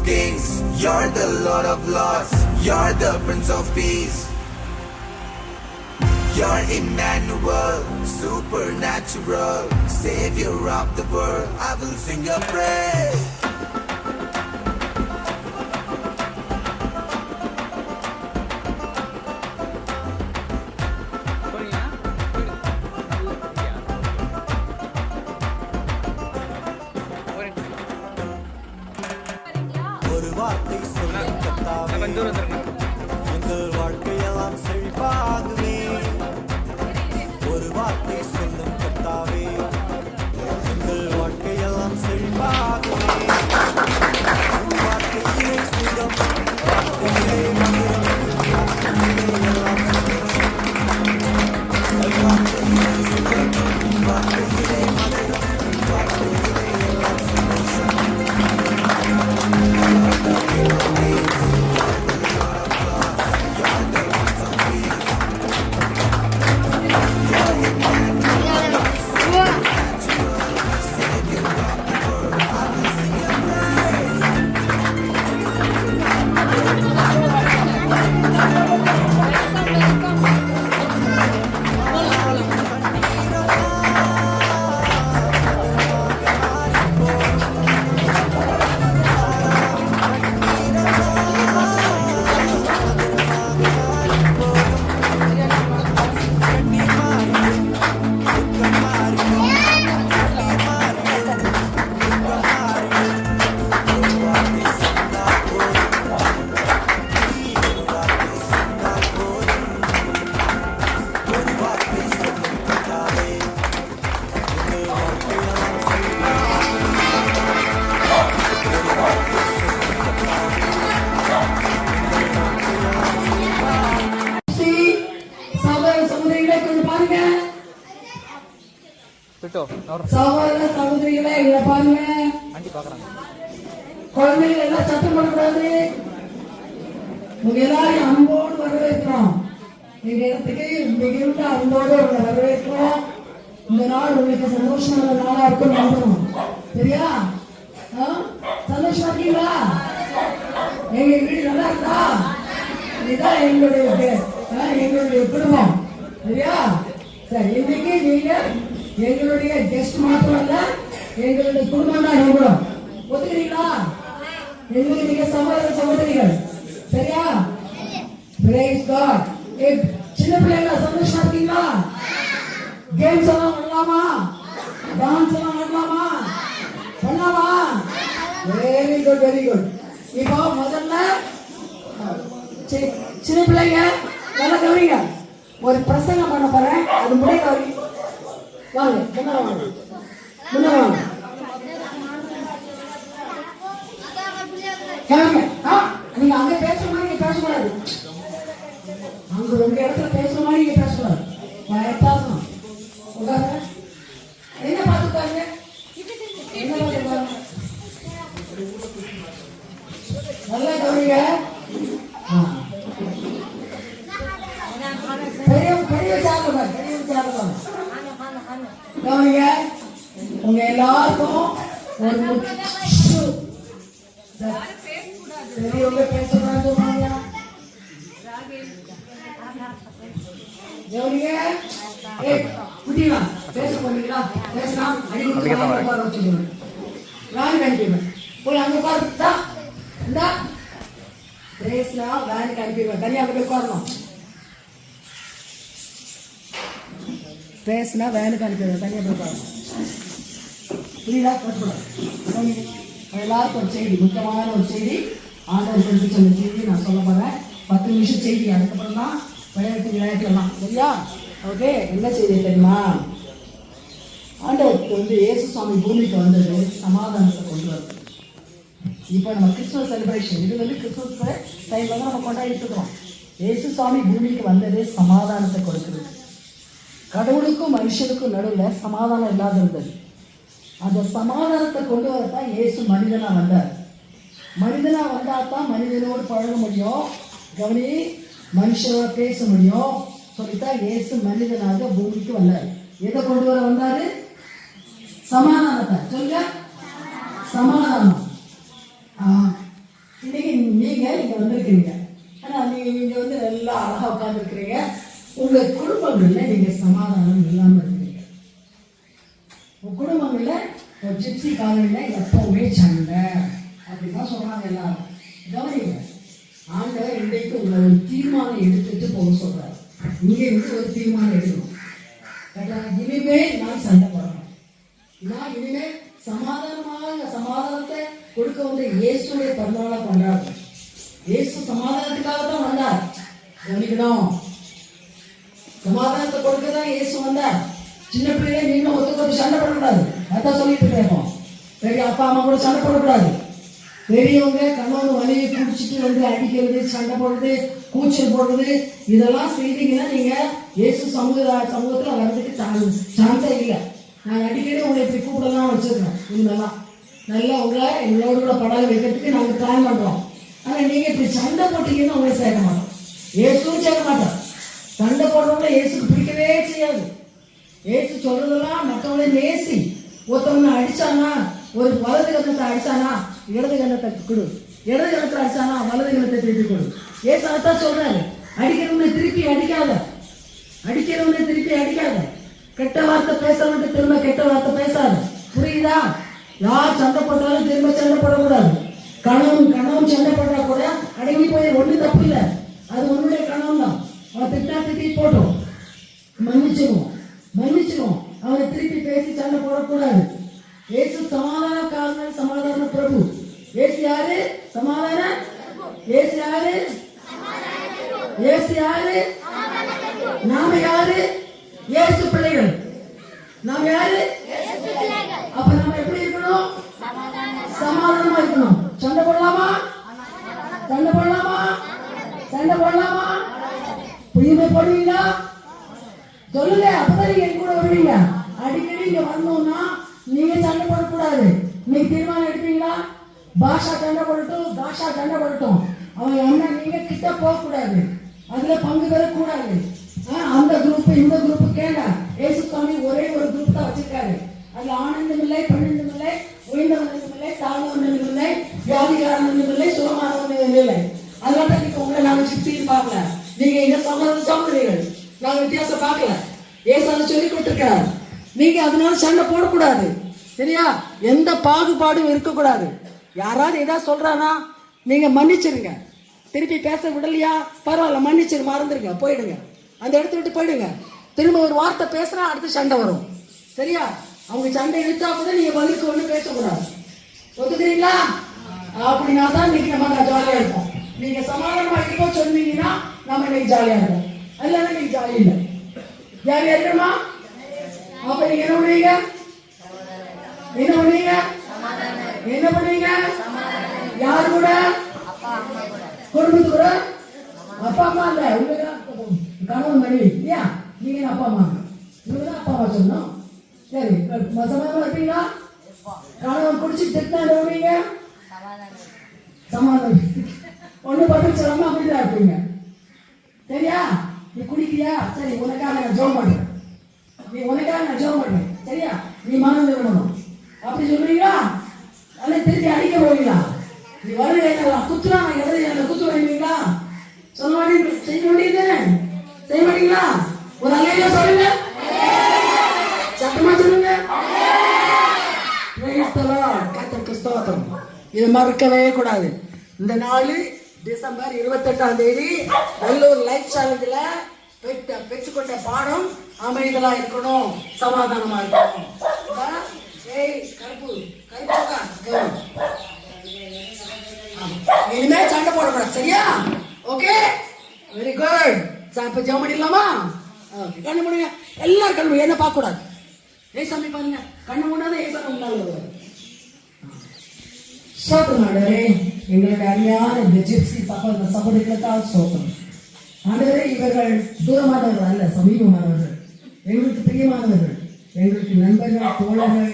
of kings, you're the Lord of lords, you're the Prince of Peace. You're Emmanuel, supernatural, Savior of the world. I will sing your praise. ஒரு வார்த்தை சொல்லும் கர்த்தாவே, எங்கள் வாழ்க்கையெல்லாம் செழிப்பாகுமே. ஒரு வார்த்தை சொல்லும் கர்த்தாவே, எங்கள் வாழ்க்கையெல்லாம் செழிப்பாகுமே. வார்த்தையிலே சுகம், வார்த்தையிலே மதுரம், வார்த்தையிலே எல்லாம் சந்தோஷம். வார்த்தையிலே சுகம், வார்த்தையிலே மதுரம், வார்த்தையிலே எல்லாம் சந்தோஷம். சகோதர சகோதரிகளை இதை பாருங்க. குழந்தைகள் எல்லாம் சத்தம் பண்ணக்கூடாது. உங்க எல்லாரையும் அன்போடு வரவேற்கிறோம். எங்க இடத்துக்கு மிகுந்த அன்போடு உங்களை வரவேற்கிறோம். இந்த நாள் உங்களுக்கு சந்தோஷமான நாளா இருக்கும் நம்புறோம். சரியா? சந்தோஷமா இருக்கீங்களா? எங்க வீடு நல்லா இருக்கா? இதுதான் எங்களுடைய குடும்பம். சரியா? சரி, இன்னைக்கு நீங்க எங்களுடைய கெஸ்ட் மாத்திரம் அல்ல, எங்களுடைய குடும்பம் தான் நம்புறோம். ஒத்துக்கிறீங்களா? எங்களுக்கு நீங்க சகோதர சகோதரிகள். சரியா? Praise God. சின்ன பிள்ளைங்களா சந்தோஷமா இருக்கீங்களா? கேம்ஸ் எல்லாம் பண்ணலாமா? டான்ஸ் எல்லாம் பண்ணலாமா? பண்ணலாமா? Very good, very good. இப்போ முதல்ல சின்ன பிள்ளைங்க நல்லா கவனிங்க. ஒரு பிரசங்கம் பண்ண போறேன், அது முடிய வாங்க, முன்னாடி வாங்க, முன்னாடி வாங்க. நீங்க அங்க பேசுற மாதிரி நீங்க பேசக்கூடாது. அங்க உங்க இடத்துல பேசுற மாதிரி நீங்க பேசக்கூடாது. பயப்படாதீங்க. உட்காருங்க. என்ன பார்த்துக்காங்க? என்ன பார்த்துக்காங்க? நல்லா கவனிங்க. பெரிய சாப்பிடுங்க, பெரிய சாப்பிடுங்க. கவனிங்க. உங்க எல்லாருக்கும் ஒரு பெரியவங்க பேசக்கூடாது. கவனிங்க. குட்டிங்களா பேச போறீங்களா? பேசலாம். வேன் அனுப்பிடுவேன். போய் அங்க உட்காருதா? இந்தா பேசலாம். வேனுக்கு அனுப்பிடுவேன். தனியாக போய் உட்காரணும். பேசினா வேனுக்கு அனுப்பிடுவேன். தனியாக போய் உட்காரணும். புரியுதா? எல்லாருக்கும் ஒரு செய்தி, முக்கியமான ஒரு செய்தி, ஆண்டவர் குறித்து சொன்ன செய்தி நான் சொல்ல போறேன். 10 நிமிஷம் செய்தி. அதுக்கப்புறம் தான் விளையாட்டு எல்லாம். சரியா? ஓகே. என்ன செய்தி தெரியுமா? ஆண்டவருக்கு இயேசு சுவாமி பூமிக்கு வந்தது சமாதானத்தை கொண்டு வருது. இப்போ நம்ம கிறிஸ்துமஸ் செலிப்ரேஷன், இது கிறிஸ்துமஸ் டைம்ல தான் நம்ம கொண்டாடிட்டு இருக்கோம். இயேசு சுவாமி பூமிக்கு வந்தது சமாதானத்தை கொடுக்கிறது. கடவுளுக்கும் மனுஷனுக்கும் நடுவில் சமாதானம் இல்லாத இருந்தது. அந்த சமாதானத்தை கொண்டு வரத்தான் இயேசு மனிதனா வந்தார். மனிதனா வந்தாதான் மனிதனோடு பழக முடியும். கவனி, மனுஷனோட பேச முடியும். சொல்லித்தான் இயேசு மனிதனாக பூமிக்கு வந்தார். எதை கொண்டு வர வந்தாரு? சமாதானத்தை. சொல்லுங்க, சமாதானம். நீங்க இங்க வந்திருக்கிறீங்க. ஆனா நீங்க வந்து நல்லா அழகா உட்கார்ந்துருக்கிறீங்க. உங்க குடும்பங்கள்ல நீங்க சமாதானம் இல்லாம இருக்கீங்க. உங்க குடும்பங்கள்ல ஒரு ஜிப்சி காலனில எப்பவுமே சண்டை அப்படிதான் சொல்றாங்க எல்லாரும். கவனிங்க, ஆண்டவர் இன்றைக்கு உங்களை ஒரு தீர்மானம் எடுத்துட்டு போக சொல்றாரு. இங்க இருந்து ஒரு தீர்மானம் எடுக்கணும். இனிமே நான் சண்டை போடணும். நான் இனிமே சமாதானத்தை கொடுக்க வந்து இயேசுடைய பிறந்தநாளை கொண்டாடுறோம். இயேசு சமாதானத்துக்காக தான் வந்தார். கவனிக்கணும், சமாதானத்தை கொடுக்க தான் இயேசு வந்தார். சின்ன பிள்ளைங்க நீங்களும் ஒத்துக்கொண்டு சண்டை போடக்கூடாது. அதான் சொல்லிட்டு இருக்கோம். பெரிய அப்பா அம்மா கூட சண்டை போடக்கூடாது. பெரியவங்க கணவன் மனைவி குடிச்சிட்டு வந்து அடிக்கிறது, சண்டை போடுறது, கூச்சல் போடுறது, இதெல்லாம் செய்தீங்கன்னா நீங்க இயேசு சமூகத்துல வர்றதுக்கு சான்ஸே இல்லை. நாங்கள் அடிக்கடி உங்களை இப்படி கூப்பிடலாம் வச்சிருக்கோம். இவங்களெல்லாம் நல்லா உங்களை எங்களோட கூட படம் வைக்கிறதுக்கு நாங்கள் பிளான் பண்றோம். ஆனா நீங்க இப்படி சண்டை போட்டீங்கன்னா உங்களை சேர்க்க மாட்டோம். இயேசுவும் சேர்க்க மாட்டோம். சண்டை போடுறவங்கள இயேசுக்கு பிடிக்கவே செய்யாது. இயேசு சொல்றதெல்லாம் மற்றவங்களை நேசி. ஒருத்தவங்க அடிச்சானா, ஒரு வலது கண்ணத்தை அடிச்சானா இடது கண்ணத்தை கொடு, இடது கண்ணத்தை அடிச்சானா வலது கண்ணத்தை திருப்பி கொடு. ஏசு அதான் சொல்றாரு, அடிக்கிறவனை திருப்பி அடிக்காத, அடிக்கிறவனை திருப்பி அடிக்காத, கெட்ட வார்த்தை பேசுறவன்ட்டு திரும்ப கெட்ட வார்த்தை பேசாத. புரியுதா? யார் சண்டை போட்டாலும் திரும்ப சண்டை போடக்கூடாது. கணவன் சண்டை போட்டா கூட அடங்கி போய் ஒண்ணு தப்பு இல்லை. அது உன்னுடைய கணவன் தான். அவன் திட்டி போட்டோம், மன்னிச்சிருவோம். அவனை திருப்பி பேசி சண்டை போடக்கூடாது. ஏசு சமாதானக்காரன், சமாதான பிரபு. ஏசு யாரு? சமாதான. ஏசு யாரு? ஏசு யாரு? நாம யாரு? ஏசு பிள்ளைகள். நாம் யாரு? அப்ப நாம எப்படி இருக்கணும்? சமாதானமா இருக்கணும். சண்டை போடலாமா? சண்டை போடலாமா? சண்டை போடலாமா? புரியுமே போடுவீங்களா? சொல்லுங்க, அப்பதான் நீங்க என் கூட வருவீங்க. அடிக்கடி இங்க வரணும்னா நீங்க சண்டை போடக்கூடாது. நீங்க தீர்மானம் எடுப்பீங்களா? பாஷா சண்டை போடட்டும். அவங்க அண்ணன் நீங்க கிட்ட போக கூடாது. அதுல பங்கு பெறக்கூடாது. அந்த குரூப் இந்த குரூப் கேட்க ஏசு சுவாமி ஒரே ஒரு குரூப் தான் வச்சிருக்காரு. அதுல ஆனந்தம் இல்லை, பெண்ணந்தம் இல்லை, உயர்ந்தவனும் இல்லை, தாழ்ந்தவனும் இல்லை, வியாதிகாரனும் இல்லை, சுகமானவனும் இல்லை. அதனால தான் நீங்க உங்களை நாங்க சிப்சின்னு பார்க்கல. நீங்க எங்க சகோதரர்கள், நாங்க வித்தியாசம் பார்க்கல. ஏசு அதை சொல்லி கொடுத்திருக்கிறார். நீங்க அதனால சண்டை போடக்கூடாது. சரியா? எந்த பாகுபாடும் இருக்கக்கூடாது. யாராவது ஏதாவது சொல்றானா நீங்க மன்னிச்சிருங்க. திருப்பி பேச விடலையா, பரவாயில்ல, மன்னிச்சிரு, மறந்துருங்க, போயிடுங்க, அந்த இடத்த விட்டு போயிடுங்க. திரும்ப ஒரு வார்த்தை பேசுறா, அடுத்து சண்டை வரும். சரியா? அவங்க சண்டை இழுத்தா கூட நீங்க பதிலுக்கு ஒண்ணு பேசக்கூடாது. ஒத்துக்கிறீங்களா? அப்படின்னா தான் இன்னைக்கு நம்ம ஜாலியா இருப்போம். நீங்க சமாதானமா இருப்போ சொன்னீங்கன்னா நம்ம இன்னைக்கு ஜாலியா இருப்போம். இல்லைன்னா இன்னைக்கு ஜாலி இல்லை. ஜாலியா இருக்கணுமா? அப்ப நீங்க என்ன பண்ணுவீங்க? யாரு கூட? குடும்பத்து கூட. அப்பா அம்மா இல்ல, உங்களுக்கு கணவன் மனைவி இல்லையா? நீங்க அப்பா அம்மா, இவங்க தான் அப்பா அம்மா சொல்லணும். சரி, சமாதானமா இருப்பீங்களா? கணவன் குடிச்சு திட்டினாங்க, சமாதானம் ஒண்ணு பதில் சொல்லாம அப்படிதான் இருப்பீங்க. சரியா? நீ குடிக்கிறியா? சரி, உனக்காக நான் ஜெபம் பண்றேன். சரியா? நீ மனம் விரும்பணும் அப்படி சொல்றீங்களா? அல்ல திருப்பி அடிக்க போவீங்களா? நீ வருது குத்துறா, நான் எழுதி குத்து வருவீங்களா? சொல்ல மாட்டீங்க, செய்ய மாட்டீங்களா? ஒரு அலையில சொல்லுங்க, சத்தமா சொல்லுங்க. கர்த்தருக்கு ஸ்தோத்திரம். இதை மறக்கவே கூடாது. இந்த நாள் டிசம்பர் 28 நல்லூர் லைஃப் சேலஞ்சில் பெற்றுக்கொண்ட பாடம் அமைதலா இருக்கணும், சமாதானமா இருக்கணும். இனிமே சண்டை போடக்கூடாது. சரியா? Okay, very good. இப்ப ஜெபம் பண்ணிடலாமா? கண்ணு மூடுங்க, எல்லாரும் கண்ணு மூடுங்க. என்ன பார்க்க கூடாது. ஏசாமி பாருங்க, கண்ணு மூடாத ஏசாமி முன்னால. சோத்திரம் ஆண்டவரே, எங்களுடைய அருமையான இந்த ஜிப்சி சகோதரர்களுக்காக சோத்திரம் ஆண்டவரே. இவர்கள் தூரமானவர்கள் அல்ல, சமீபமானவர்கள், எங்களுக்கு பிரியமானவர்கள், எங்களுக்கு நண்பர்கள், தோழர்கள்,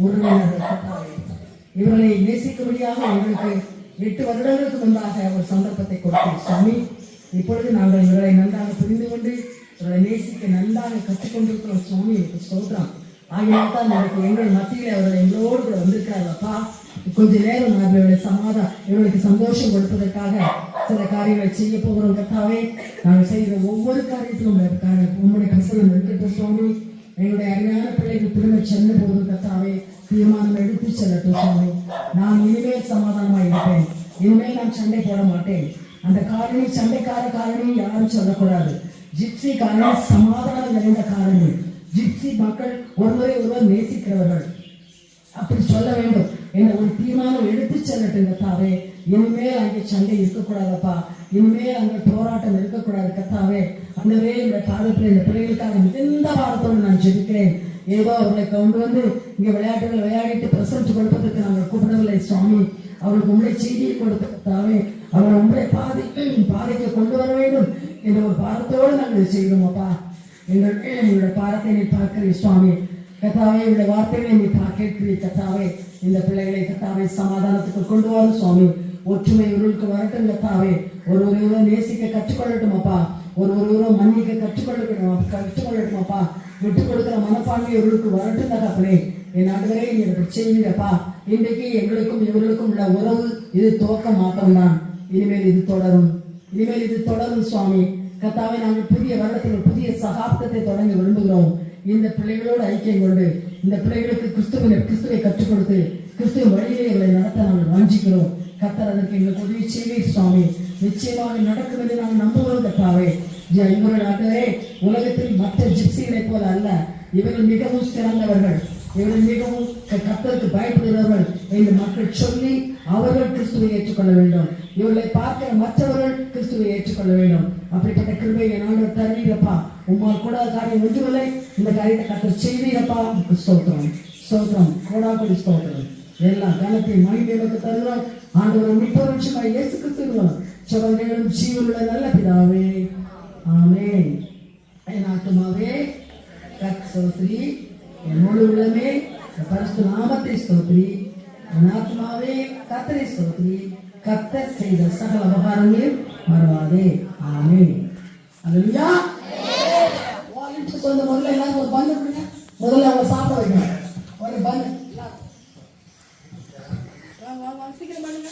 உறவினர்கள். இவர்களை நேசிக்கும்படியாக எங்களுக்கு 8 வருடங்களுக்கு முன்பாக ஒரு சந்தர்ப்பத்தை கொடுத்தோம் சுவாமி. இப்பொழுது நாங்கள் இவர்களை நன்றாக புரிந்து கொண்டு இவர்களை நேசிக்க நன்றாக கற்றுக்கொண்டிருக்கிறோம் சுவாமி. ஸ்தோத்திரம். ஆகியால் தான் எங்கள் மத்தியில் அவர்கள் எங்களோடு கூட வந்திருக்கிறார். அப்பா, கொஞ்ச நேரம் நான் இவர்களுக்கு சந்தோஷம் கொடுப்பதற்காக சில காரியங்களை செய்ய போகிறோம் கர்த்தாவே. நாங்கள் செய்கிற ஒவ்வொரு காரியத்திலும் உங்களுடைய பிரசனம் இருக்கட்டும் சுவாமி. எங்களுடைய அருமையான பிள்ளைகள் திரும்ப செல்ல போதும் கர்த்தாவே. தீர்மானம் எடுத்து செல்லட்டும் சுவாமி. நான் இனிமேல் சமாதானமா இருப்பேன். இனிமேல் நான் சண்டை போட மாட்டேன். அந்த காரணி சண்டைக்கார காரணி யாரும் சொல்லக்கூடாது. ஜிப்சி காரணி சமாதானம் நிறைந்த காரணி. ஜிப்சி மக்கள் ஒருவரை ஒருவர் நேசிக்கிறவர்கள், அப்படி சொல்ல வேண்டும் என்ற ஒரு தீர்மானம் எடுத்து செல்லட்டும் கர்த்தாவே. இனிமேல் அங்கே சண்டை இருக்கக்கூடாதப்பா. இனிமேல் அங்கே போராட்டம் இருக்கக்கூடாது கர்த்தாவே. அந்தவே இந்த பாதத்தில் இந்த பிள்ளைகளுக்காக மிகுந்த பாரத்தோடு நான் ஜெபிக்கிறேன். ஏதோ அவர்களை கொண்டு வந்து இங்கே விளையாட்டுகள் விளையாடிட்டு பிரசன்ட் கொடுப்பதற்கு நாங்கள் கூப்பிடவில்லை சுவாமி. அவர்களுக்கு உங்களுடைய செய்தியை கொடுத்த கர்த்தாவே, அவரை உங்களுடைய பாதைக்கு கொண்டு வர வேண்டும் என்ற ஒரு பாரத்தோடு நாங்கள் செய்தோம் அப்பா. எங்களுடைய பாரத்தை நீ பார்க்கிறீர் சுவாமி. கர்த்தாவே, உங்களுடைய வார்த்தைகளை நீ கேட்கிறீர் கர்த்தாவே. இந்த பிள்ளைகளை கர்த்தாவே சமாதானத்துக்கு கொண்டு வரும் சுவாமி. ஒற்றுமை இவர்களுக்கு வரட்டும் கர்த்தாவே. ஒருவரை நேசிக்க கற்றுக்கொள்ளட்டும் அப்பா. ஒருவரை மன்னிக்க கற்றுக்கொள்ளட்டும் அப்பா. விட்டுக் கொடுக்கிற மனப்பான்மை இவர்களுக்கு வரட்டும் தகப்பனே. என் ஆண்டவரே, நீ செய்வீரப்பா. இன்றைக்கு எங்களுக்கும் இவர்களுக்கும் உள்ள உறவு இது துவக்கம் மாத்திரம்தான். இனிமேல் இது தொடரும் சுவாமி. கர்த்தாவே, நாங்கள் புதிய வருடத்தில் புதிய சகாப்தத்தை தொடங்க விரும்புகிறோம். இந்த பிள்ளைகளோடு ஐக்கியம் கொண்டு இந்த பிள்ளைகளுக்கு கிறிஸ்துவை கற்றுக் கொடுத்து கிறிஸ்துவ வழியிலே எங்களை நடத்த நாங்கள் வாஞ்சிக்கிறோம். கர்த்தர் அதற்கு எங்களுக்கு உதவி செய்வீர் சுவாமி. நிச்சயமாக நடக்கும் என்று நாங்கள் நம்புகிறோம் கர்த்தாவே. இவர்கள் ஆண்டவரே, உலகத்தில் மற்ற ஜிப்சிகளை போல அல்ல. இவர்கள் மிகவும் சிறந்தவர்கள். இவர்கள் மிகவும் கர்த்தருக்கு பயப்படுகிறவர்கள் என்று மக்கள் சொல்லி அவர்கள் கிறிஸ்துவை ஏற்றுக்கொள்ள வேண்டும். இவர்களை பார்க்கிற மற்றவர்கள் கிறிஸ்துவை ஏற்றுக்கொள்ள வேண்டும். அப்படிப்பட்ட கிருபையை நாங்கள் தருவீரப்பா. உம்மால் கூட காரியம் ஒன்றுமில்லை. இந்த காரியத்தை கர்த்தர் செய்வீரப்பா. ஸ்தோத்திரம் கோடாகோடி ஸ்தோத்திரம். எல்லா கனத்தை மகிமைக்கு தருகிறோம். ஆண்டவர் மீட்பரட்சகராகிய இயேசு கிறிஸ்துவின் ஜெபங்களும் ஜீவனுள்ள நல்ல பிதாவே, ஆமென். என் ஆத்துமாவே கர்த்தரை ஸ்தோத்திரி, என் முழு உள்ளமே பரிசுத்த நாமத்தை ஸ்தோத்திரி. என் ஆத்துமாவே கர்த்தரை ஸ்தோத்திரி, கர்த்தர் செய்த சகல உபகாரங்களையும் மறவாதே. ஆமென். அல்லேலூயா. வாலிட்டு சொந்த முதல்ல எல்லாரும் ஒரு பந்து கொடுங்க. முதல்ல அவங்க சாப்பிட வைக்கணும். ஒரு பந்து சீக்கிரம் பண்ணுங்க.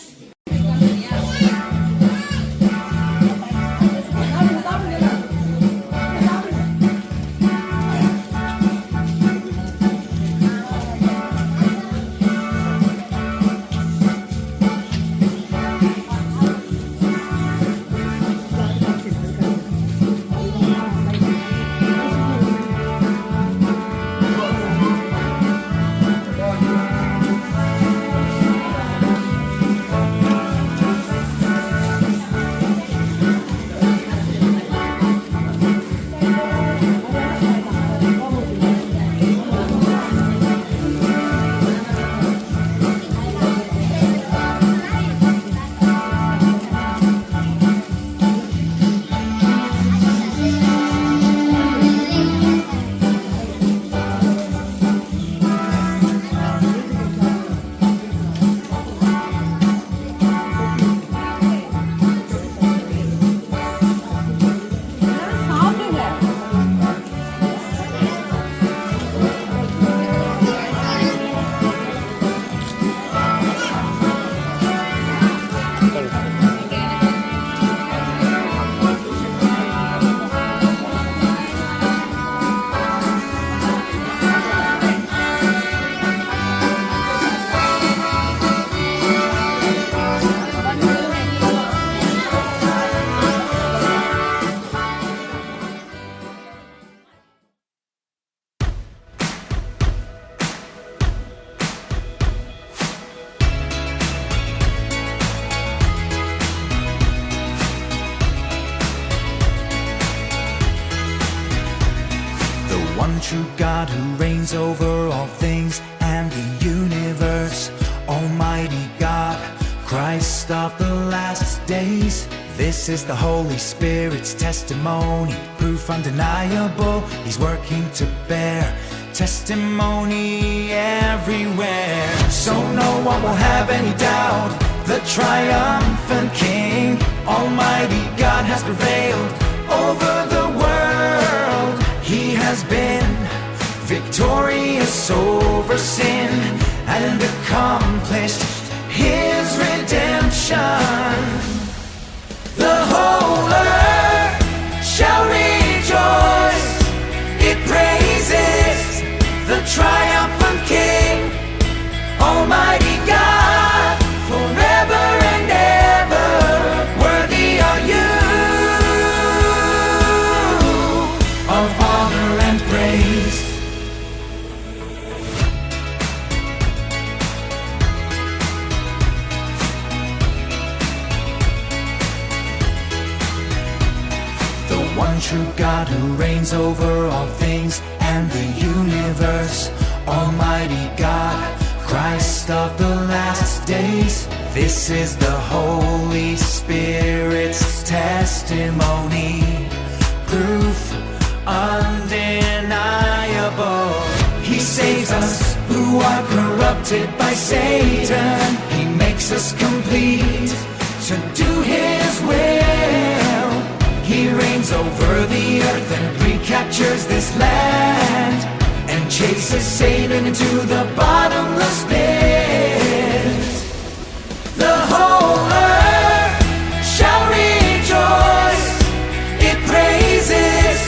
True God who reigns over all things and the universe, Almighty God, Christ of the last days. This is the Holy Spirit's testimony, proof undeniable. He's working to bear testimony everywhere. So no one will have any doubt, the triumphant King, Almighty God has prevailed over the world. He has been victorious over sin and accomplished one true God who reigns over all things and the universe. Almighty God, Christ of the last days. This is the Holy Spirit's testimony, proof undeniable. He saves us who are corrupted by Satan. He makes us complete to do His will. He reigns over the earth and recaptures this land and chases Satan into the bottomless pit. The whole earth shall rejoice. It praises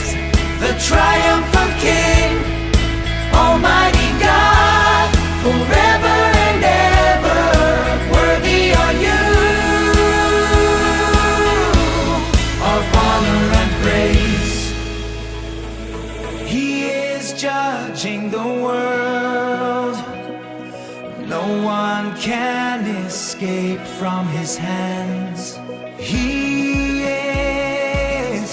the triumphant King. Almighty God, forever and ever, worthy are you of honor and praise. He is judging the world. No one can escape from His hands. He is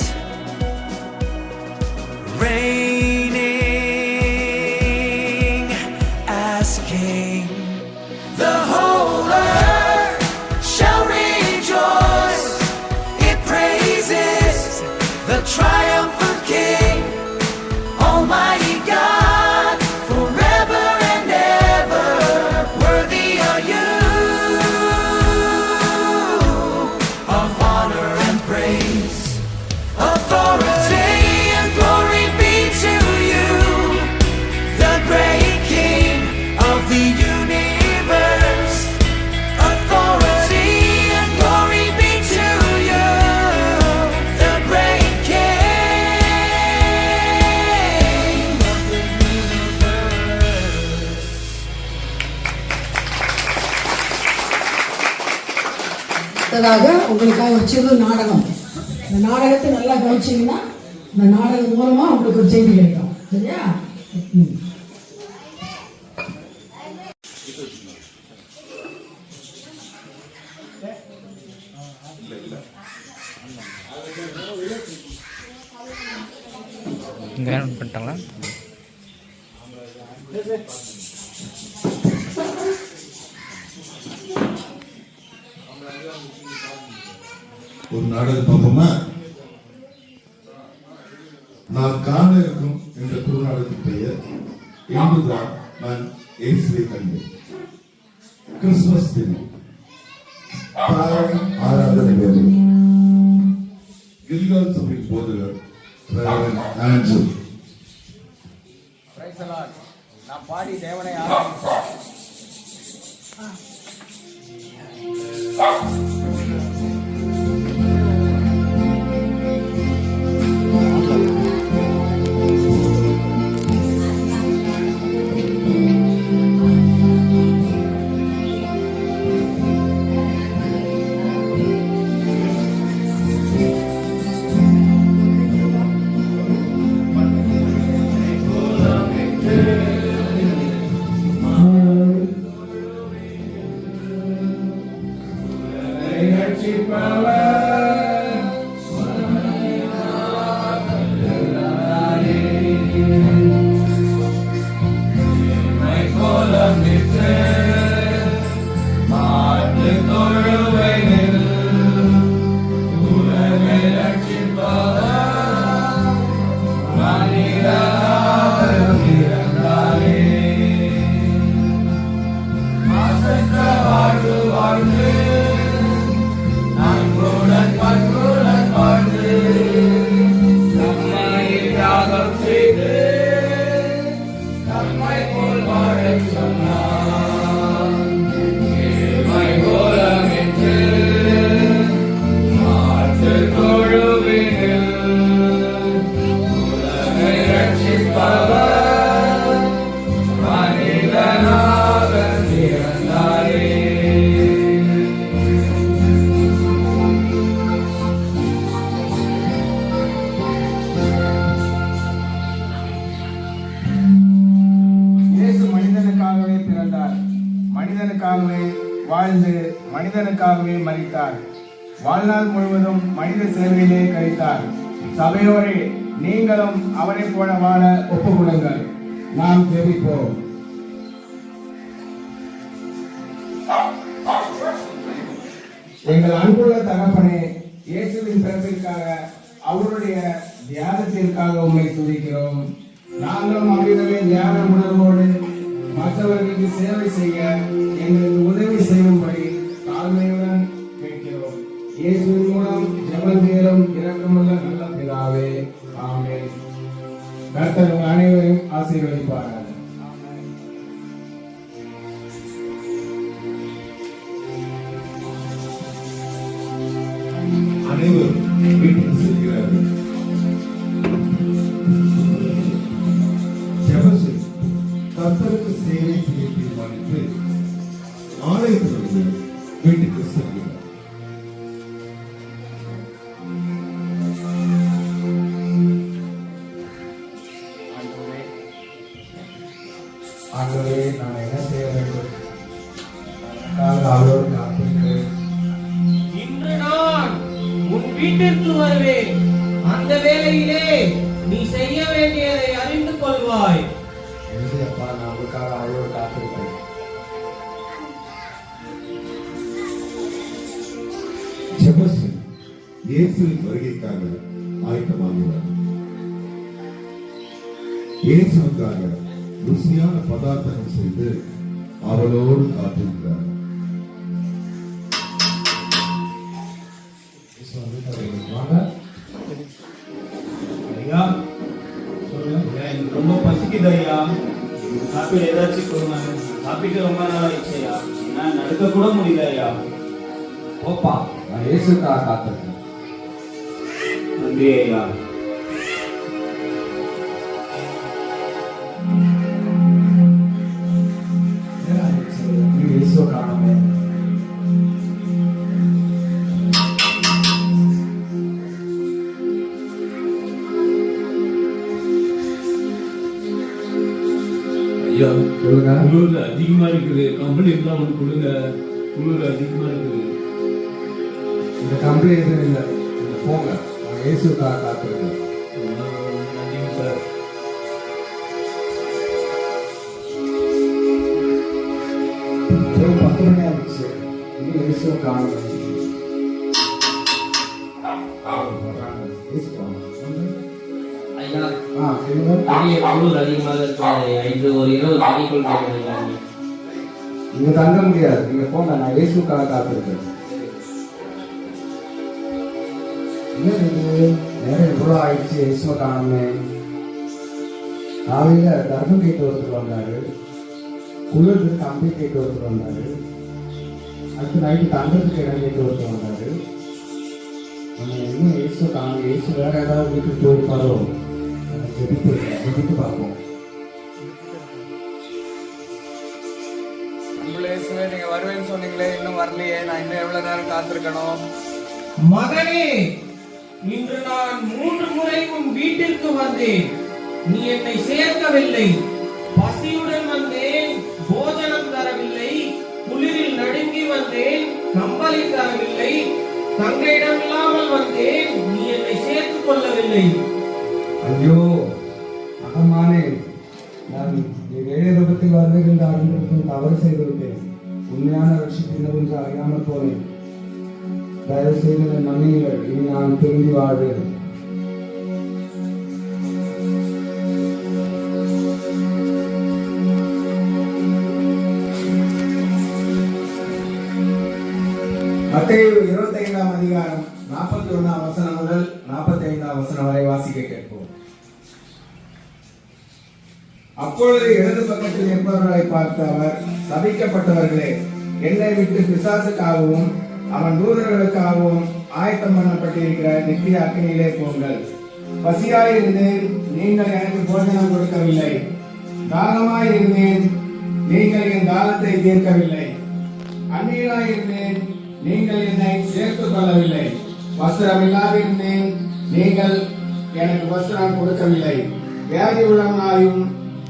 reigning as King. The whole earth shall rejoice. It praises the triumphant King. Almighty God, forever and ever, worthy are you of honor and praise. Authority and glory be to you, the great King of the universe. Authority and glory be to you, the great King of the universe. அடுத்ததாக உங்களுக்காக ஒரு சிறு நாடகம். இந்த நாடகத்தை நல்லா கவனிச்சீங்கன்னா இந்த நாடகம் மூலமா உங்களுக்கு ஒரு செய்தி கிடைக்கும். சரியா? பண்ணிட்டாங்களா? ஒரு நாடகம் பார்ப்போமா? நாம் காண இருக்கும் என்ற குறுநாடகத்தின் பெயர் இன்றுதான் நான் இயேசுவை கண்டேன். கிறிஸ்துமஸ் தினம் தாய் ஆராதனை வேலை. கில்கால் சபையின் போதகர் ரெவரண்ட் ஆண்ட்ரூ. நான் பாடி தேவனை ஆராதிப்பேன். மனிதனுக்காகவே வாழ்ந்து மனிதனுக்காகவே மரித்தார். வாழ்நாள் முழுவதும் மனித சேவையிலே கழித்தார். சபையோரே, நீங்களும் அவரைப் போல வாழ ஒப்புக்கொள்ளுங்கள். நாம் ஜெபிப்போம். எங்கள் அன்புள்ள தகப்பனே, இயேசுவின் பிறப்பிற்காக அவருடைய தியாகத்திற்காக உண்மை துதிக்கிறோம். நாங்களும் அவ்விதமே தியாக உணர்வோடு மற்றவர்களுக்கு சேவை செய்ய எங்களுக்கு உதவி செய்யும்படி தாழ்மையுடன் கேட்கிறோம். இயேசுவின் மூலம் ஜெபம் இரக்கமுள்ள நல்ல பிதாவே, ஆமென். கர்த்தர் உங்கள் அனைவரையும் ஆசீர்வதிப்பார்கள். அனைவரும் வீட்டுக்கு செல்கிறார்கள். ஜெபசு கர்த்தருக்கு சேவை செய்ய தீர்மானித்து ஆலயத்திலிருந்து வீட்டுக்கு செல்கிறார். ஆகவே நான் என்ன செய்ய வேண்டும்? அவரோடு காத்திருக்கிறேன். இன்று நான் உன் வீட்டிற்கு வருவேன். அந்த வேளையிலே நீ செய்ய வேண்டியதை அறிந்து கொள்வாய். எழுதி அப்பா, நான் உங்களுக்காக அவரோடு காத்திருக்கிறேன். ஜெபசு இயேசுவின் வருகைக்காக ஆயத்தமாகிறார். இயேசுவுக்காக ருசியான பதார்த்தங்கள் செய்து அவளோடு காத்திருக்கிறார். ஐயா, சொல்லுங்க. எனக்கு ரொம்ப பசிக்குது ஐயா. சாப்பிட ஏதாச்சும் கொடுங்க. சாப்பிட்டு ரொம்ப நாள் ஆயிடுச்சு ஐயா. நான் நடக்க கூட முடியல ஐயா. ஓப்பா, நான் இயேசுக்காக காத்திருக்கேன். நன்றி ஐயா. இயேசு காணுமே. ஐயா, சொல்லுங்க. குளிர் அதிகமா இருக்குது. கம்பெனி எல்லாம் ஒன்று கொடுங்க. குளிர் அதிகமா இருக்குது. இந்த கம்பெனி எதுவும் இல்லை, நீங்க போங்க. நான் இயேசுக்காக காத்திருக்கேன். நன்றிங்க சார். இரவு 10 மணி ஆயிடுச்சு, இன்னும் இயேசுவை காணல. இயேசு காணோம். ஐயா, சொல்லுங்க. பெரிய குளிர் அதிகமாக இருக்கிறது. இது ஒரு இரவு தனி கொள்கிறேன். நீங்க தங்க முடியாது, நீங்க போங்க. நான் இயேசுக்காக காத்திருக்கேன். நேரம் இவ்வளோ ஆயிடுச்சு, இயேசுவை காணுமே. காலையில தர்மம் கேட்டு ஒருத்தர் வந்தாரு, குளிர்ந்து கம்பி கேட்டு ஒருத்தர் வந்தாரு, அடுத்து நைட்டு தங்கத்துக்கு இடம் கேட்டு ஒருத்தர் வந்தாரு. நம்ம இன்னும் இயேசு காணும். இயேசு வேற ஏதாவது வீட்டுக்கு போயிருப்பாரோ? ஜெபித்து பார்ப்போம். நீங்க வருவேன்னு சொன்னீங்களே, இன்னும் வரலையே. நான் இன்னும் எவ்வளவு நேரம் காத்திருக்கணும்? மகனே, இன்று நான் 3 முறை உன் வீட்டிற்கு வந்தேன். நீ என்னை சேர்க்கவில்லை. பசியுடன் வந்தேன், போஜனம் தரவில்லை. குளிரில் நடுங்கி வந்தேன், கம்பளி தரவில்லை. தங்க இடம் இல்லாமல் வந்தேன், நீ என்னை சேர்த்துக் கொள்ளவில்லை. ஐயோ அகமானே, நான் வேறு விபத்தில் வருகின்ற அறிந்திருக்கும் தவறு செய்துவிட்டேன். உண்மையான ரட்சிப்பின் என்று அறியாமல் போனேன். தயவு செய்து மன்னியுங்கள். இனி நான் திரும்பி வாழ்வேன். மத்தேயு 25ஆம் அதிகாரம் 41ஆம் வசனம் முதல் 45ஆம் வசனம் வரை வாசிக்க கேட்போம். அப்பொழுது இடது பக்கத்தில் இருப்பவர்களை பார்த்த அவர், சபிக்கப்பட்டவர்களே, என்னை விட்டு பிசாசுக்காகவும் அவன் தூதர்களுக்காகவும் ஆயத்தம் பண்ணப்பட்டிருக்கிற நித்திய அக்கினியிலே போங்கள். பசியாயிருந்தேன், நீங்கள் எனக்கு போஜனம் கொடுக்கவில்லை. தாகமாயிருந்தேன், நீங்கள் என் தாகத்தை தீர்க்கவில்லை. அந்நியனாயிருந்தேன், நீங்கள் என்னை சேர்த்துக் கொள்ளவில்லை. வஸ்திரம் இல்லாதிருந்தேன், நீங்கள் எனக்கு வஸ்திரம் கொடுக்கவில்லை. வியாதி உள்ளவனாயும்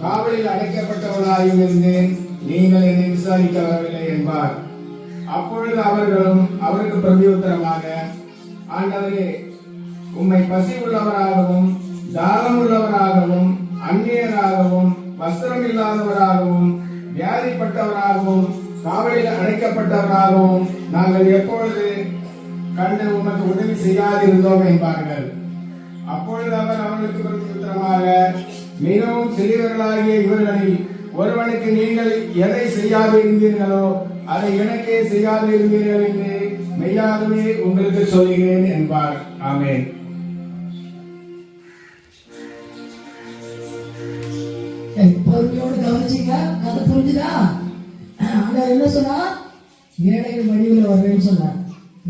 காவலில் அடைக்கப்பட்டவனாயும் இருந்தேன், நீங்கள் என்னை விசாரிக்க வரவில்லை என்பார். அப்பொழுது அவர்களும் அவருக்கு பிரதியுத்தரமாக, ஆண்டவரே, உம்மை பசி உள்ளவராகவும் தாகம் உள்ளவராகவும் அந்நியராகவும் வஸ்திரம் இல்லாதவராகவும் வியாதிப்பட்டவராகவும் காவலில் அடைக்கப்பட்டவராகவும் நாங்கள் எப்பொழுது கண்டு உமக்கு உதவி செய்யாதிருந்தோம் என்பார்கள். அப்பொழுது அவர் அவர்களுக்கு பிரதியுத்தரமாக, மிகவும் சிறியவர்களாகிய இவர்களில் ஒருவனுக்கு நீங்கள் எதை செய்யாதிருந்தீர்களோ அதை எனக்கே செய்யாதிருந்தீர்கள் என்று மெய்யாகவே உங்களுக்கு சொல்கிறேன் என்பார். ஆமென். பொறுமையோடு கவனிச்சிங்க. கதை புரிஞ்சுதா? அங்க என்ன சொன்னா? ஏழைகள் வடிவில் வருவேன்னு சொன்னார்,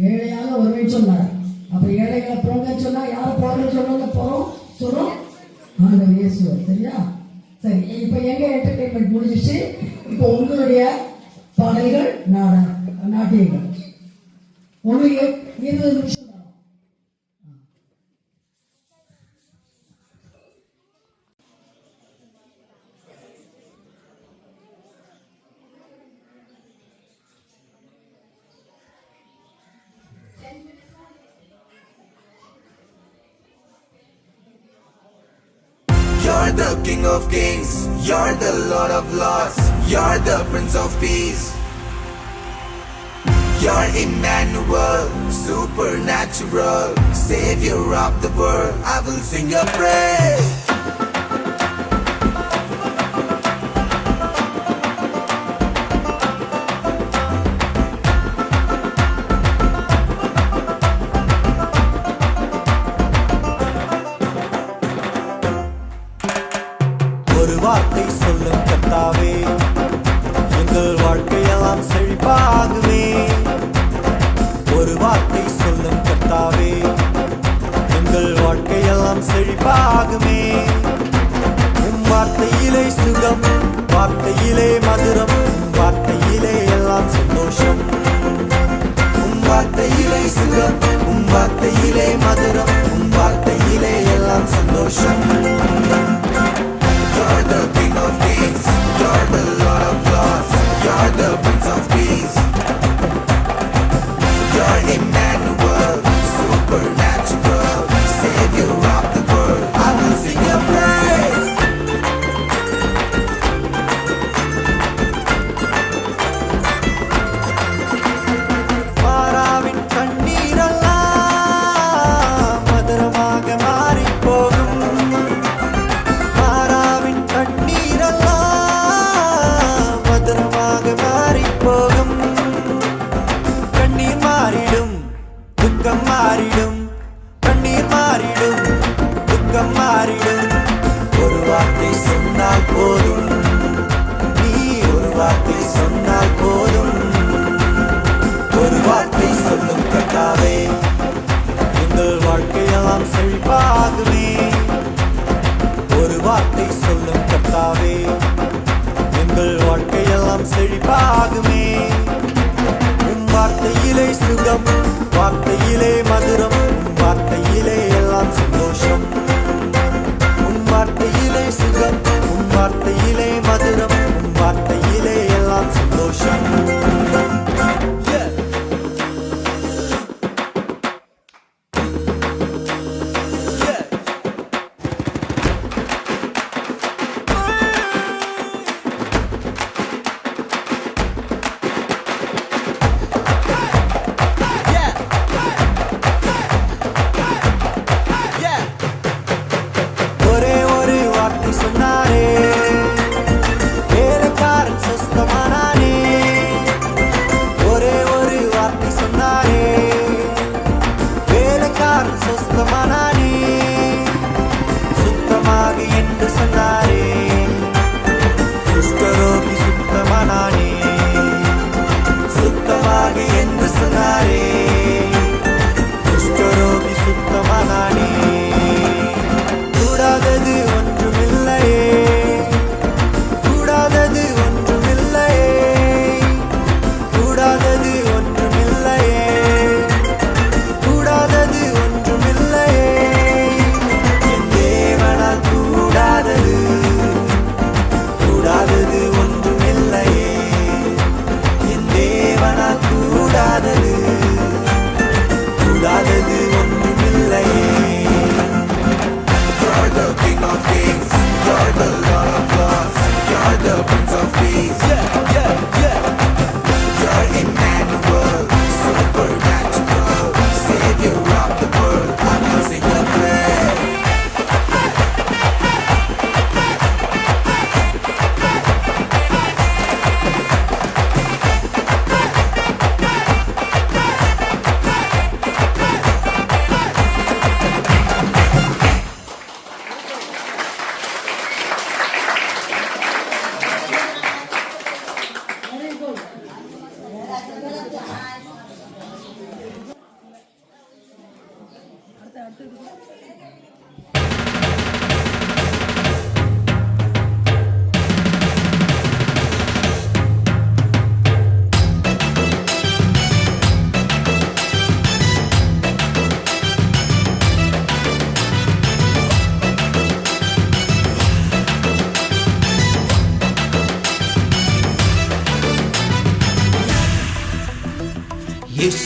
ஏழையாக வருவேன்னு சொன்னார். அப்ப ஏழைகளை போங்கன்னு சொன்னா யாரை போறேன்னு சொன்னாங்க? போறோம் சொல்றோம் ஆண்டவர் இயேசு. சரியா? சரி, இப்ப எங்க என்டர்டைன்மெண்ட் முடிஞ்சிச்சு. இப்போ உங்களுடைய பாடல்கள் நாட்டியங்கள் உங்களுக்கு 20 நிமிஷம். You're the King of Kings, you're the Lord of Lords, you're the Prince of Peace. You're Emmanuel, supernatural, Savior of the world. I will sing your praise. ஒரு வார்த்தை சொல்லும் கர்த்தாவே, எங்கள் வாழ்க்கையெல்லாம் செழிப்பாகுமே. ஒரு வார்த்தை சொல்லும் கர்த்தாவே, எங்கள் வாழ்க்கையெல்லாம் செழிப்பாகுமே. உம் வார்த்தையிலே சுகம், வார்த்தையிலே மதுரம், வார்த்தையிலே எல்லாம் சந்தோஷம். உம் வார்த்தையிலே சுகம், உம் வார்த்தையிலே மதுரம், உம் வார்த்தையிலே எல்லாம் சந்தோஷம். You're the King of Kings, you're the Lord of Lords, you're the Prince of Peace. You're Emmanuel, supernatural, Savior of the world. I will sing your praise. மாறாவின் கண்ணீரெல்லாம் மதுர